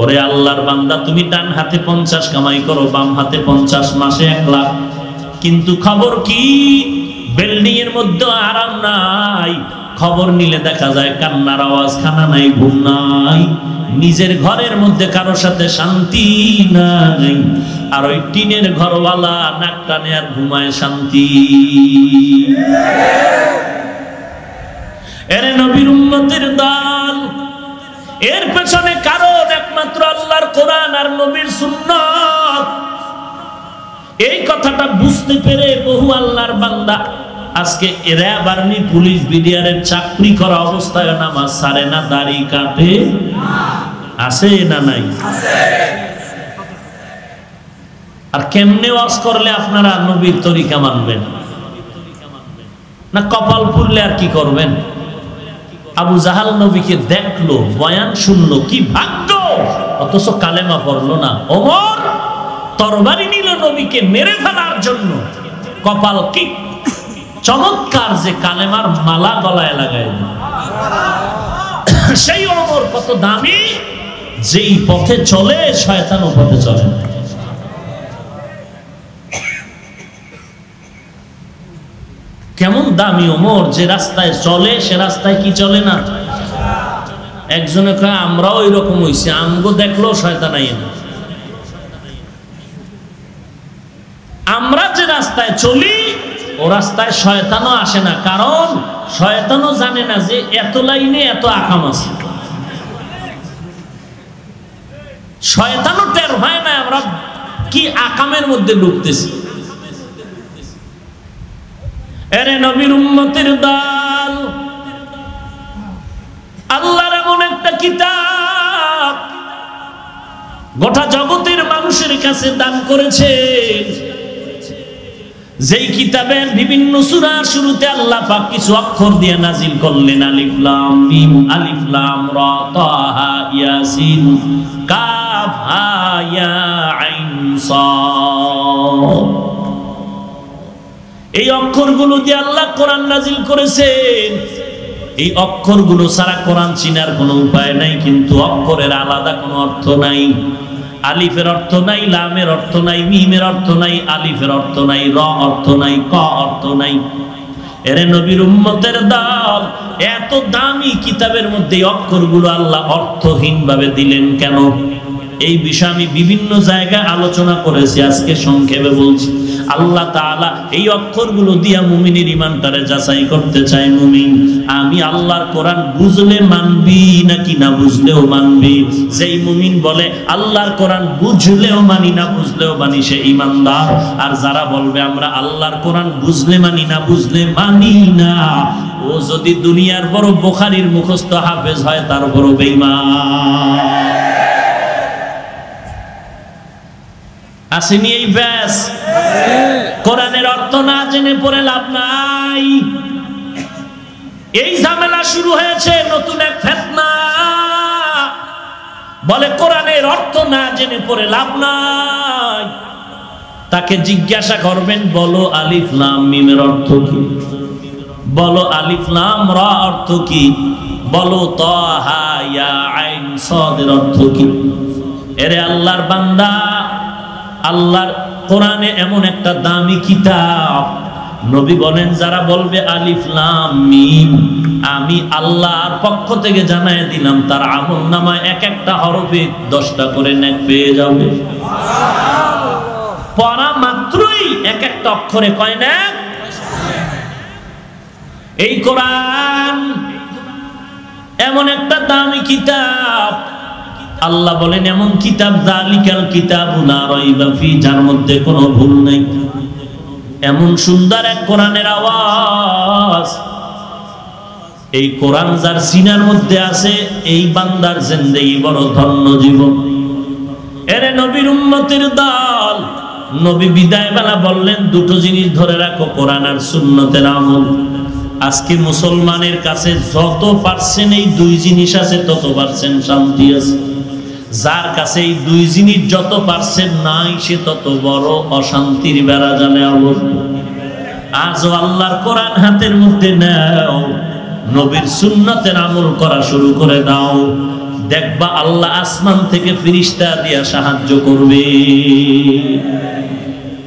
ওরে আল্লাহর বান্দা, তুমি ডান হাতে 50 কামাই করো, বাম হাতে 50, মাসে 1 লাখ। কিন্তু খবর কি, বিল্ডিং এর মধ্যে আরাম নাই। খবর নিলে দেখা যায় কান্নার আওয়াজ, খানা নাই, ঘুম নাই। নিজের ঘরের মধ্যে কারোর সাথে শান্তি নাই, আর ওই টিনের ঘরওয়ালা নাক টানে আর ঘুমায় শান্তি। এরে নবীর উম্মতের দল, এর পেছনে কারণ একমাত্র আল্লাহর কোরআন আর নবীর সুন্নাত। এই কথাটা বুঝতে পেরে বহু আল্লাহর বান্দা আজকে র্যাব, আর্মি, পুলিশ, বিডিআরের চাকরি করা অবস্থায় নামাজ ছাড়ে না, দাড়ি কাটে। আছে না নাই? আর কেমনে ওয়াজ করলে আপনারা নবীর তরিকা মানবেন না? কপাল পুরলে আর কি করবেন? আবু জাহাল নবীকে দেখলো, বয়ান শুনলো, কি ভাগ্য, অথচ কালেমা পড়লো না। ওমর তরবারি নিল নবীকে মেরে ফেলার জন্য। কপাল কি চমৎকার যে কালেমার মালা গলায় লাগায়। সেই ওমর কত দামি, যেই পথে চলে শয়তান ও পথে চলে না। কেমন দামি ওমর, যে রাস্তায় চলে সে রাস্তায় কি চলে না। একজনে কয় আমরাও এরকম হইছি, আমগো দেখলো শয়তান আইয়ে না। আমরা যে রাস্তায় চলি ও রাস্তায় শয়তানও আসে না, কারণ শয়তানও জানে না যে এত লাইনে এত আকাম আছে। শয়তানও টের হয় না আমরা কি আকামের মধ্যে ঢুকতেছি। এরে নবীর উম্মতের দল, আল্লাহর এমন একটা কিতাব গোটা জগতের মানুষের কাছে দান করেছে, যেই কিতাবের বিভিন্ন সূরার শুরুতে আল্লাহ পাক কিছু অক্ষর দিয়ে নাজিল করলেন। আলিফ লাম মিম, আলিফ লাম রা, তাহা, ইয়াসিন, কাফ হা ইয়া আইন সাদ। এই অক্ষরগুলো দিয়ে আল্লাহ কোরআন নাজিল করেছেন। এই অক্ষরগুলো ছাড়া কোরআন চিনার কোনো উপায় নাই, কিন্তু অক্ষরের আলাদা কোনো অর্থ নাই। আলিফের অর্থ নাই, লামের অর্থ নাই, মিমের অর্থ নাই, আলিফের অর্থ নাই, র অর্থ নাই, ক অর্থ নাই। এরে নবীর উম্মতের দল, এত দামি কিতাবের মধ্যে অক্ষরগুলো আল্লাহ অর্থহীন ভাবে দিলেন কেন? এই বিষয়ে আমি বিভিন্ন জায়গায় আলোচনা করেছি, আজকে সংক্ষেপে বলছি। আল্লাহ তাআলা এই অক্ষরগুলো দিয়া মুমিনের ঈমানটারে যাচাই করতে চায়। মুমিন, আমি আল্লাহর কোরআন বুঝলে মানবি নাকি না বুঝলেও মানবি? যেই মুমিন বলে আল্লাহর কোরআন বুঝলেও মানি না বুঝলেও মানি, সে ঈমানদার। আর যারা বলবে আমরা আল্লাহর কোরআন বুঝলে মানি না বুঝলে মানি না, ও যদি দুনিয়ার বড় বুখারীর মুখস্থ হাফেজ হয় তার বড় বেঈমান। আসেনি এই ব্যাস? কোরআনের অর্থ না জেনে পড়ে লাভ নাই। এই ঝামেলা শুরু হয়েছে, নতুন এক ফিতনা। বলে কোরআনের অর্থ না জেনে পড়ে লাভ নাই। তাকে জিজ্ঞাসা করবেন, বলো আলিফ লাম মিমের অর্থ কি? বলো আলিফ লাম রা অর্থ কি? বলো তাহা ইয়া আইন সাদের অর্থ কি? এরে আল্লাহর বান্দা, আল্লাহর কোরআনে এমন একটা দামি কিতাব, নবী বলেন যারা বলবে আলিফ লাম মিম, আমি আল্লাহর পক্ষ থেকে জানায় দিলাম তার আমলনামায় এক একটা হরফে 10টা করে নেক পেয়ে যাবে। পড়া মাত্রই এক একটা অক্ষরে কয় নেক। এই কোরআন এমন একটা দামি কিতাব, আল্লাহ বলেন এমন কিতাব, যালিকাল কিতাবু লা রাইবা ফি, যার মধ্যে কোনো ভুল নাই। এমন সুন্দর এক কোরআনের আওয়াজ। এই কোরআন যার সিনার মধ্যে আছে, এই বান্দার জিন্দেগি বড় ধন্য জীবন। এরে নবীর উম্মতের দল, নবী বিদায় বেলা বললেন দুটো জিনিস ধরে রাখো, কোরআন আর সুন্নতের আমল। আজকে মুসলমানের কাছে যত পারছেন এই দুই জিনিস আছে, তত পারছেন শান্তি আছে। যার কাছে এই দুই জিনিস যত পারছেন নাই, সে তত বড় অশান্তির বেড়া জালে আবদ্ধ। আজও আল্লাহর কোরআন হাতের মধ্যে নাও, নবীর সুন্নতের আমল করা শুরু করে দাও, দেখবা আল্লাহ আসমান থেকে ফেরেশতা দিয়া সাহায্য করবে।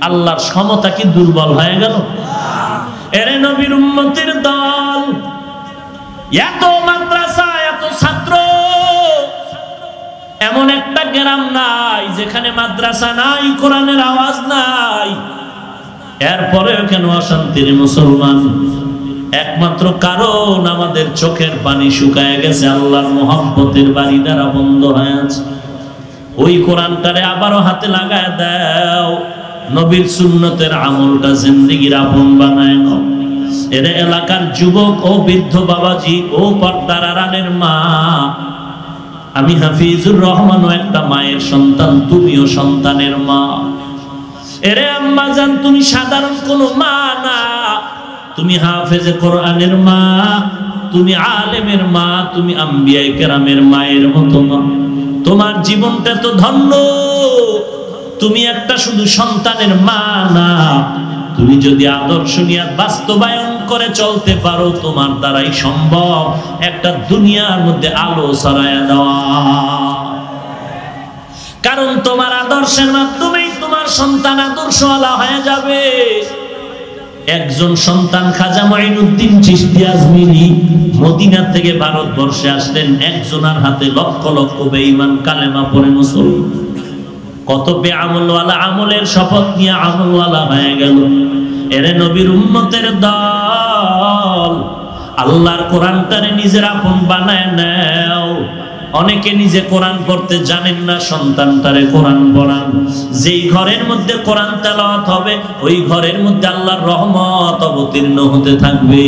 আল্লাহর ক্ষমতা কি দুর্বল হয়ে গেল? এরে নবীর উম্মতের দল, এত মাদ্রাসা, এত ছাত্র, এমন একটা গ্রাম নাই যেখানে মাদ্রাসা নাই, কোরআনের আওয়াজ নাই। এরপরেও কেন অশান্তির মুসলমান? একমাত্র কারণ আমাদের চোখের পানি শুকায় গেছে, আল্লাহর মহব্বতের বাড়ি দ্বারা বন্ধ হয়ে আছে। ওই কোরআনটারে আবারও হাতে লাগায় দাও, নবীর সুন্নতের আমলটা জিন্দেগির আপন বানায় নাও। এর এলাকার যুবক ও বৃদ্ধ বাবাজি ও পর্দার আড়ালের মা, আমি হাফিজুর রহমান ও একটা মায়ের সন্তান, তুমিও সন্তানের মা। এরে আম্মা জান, তুমি সাধারণ কোনো মা না, তুমি হাফেজে কোরআনের মা, তুমি আলেমের মা, তুমি আম্বিয়ায়ে কেরামের মায়ের মতো মা। তোমার জীবনটা তো ধন্য। তুমি একটা শুধু সন্তানের মা না, তুমি যদি আদর্শ নিয়ে বাস্তবায়ন করে চলতে পারো, তোমার দ্বারাই সম্ভব একটা দুনিয়ার মধ্যে আলো ছড়ায়া দেওয়া। কারণ তোমার আদর্শের মাধ্যমেই তোমার সন্তান আদর্শওয়ালা হয়ে যাবে। একজন সন্তান খাজা মাইনুদ্দিন চিশতি আজমিরি মদিনা থেকে ভারতবর্ষে আসলেন, একজনের হাতে লক্ষ লক্ষ বেঈমান কালেমা পড়ে মুসলমান। কত বেআমলওয়ালা আমলের শপথ নিয়ে আমলওয়ালা হয়ে গেল। এরে নবীর উম্মতের দল, আল্লাহর কোরআনটারে নিজের আপন বানায় নাও। অনেকে নিজে কোরআন পড়তে জানেন না, সন্তানটারে কোরআন পড়ান। যেই ঘরের মধ্যে কোরআন তেলাওয়াত হবে ওই ঘরের মধ্যে আল্লাহর রহমত অবতীর্ণ হতে থাকবে।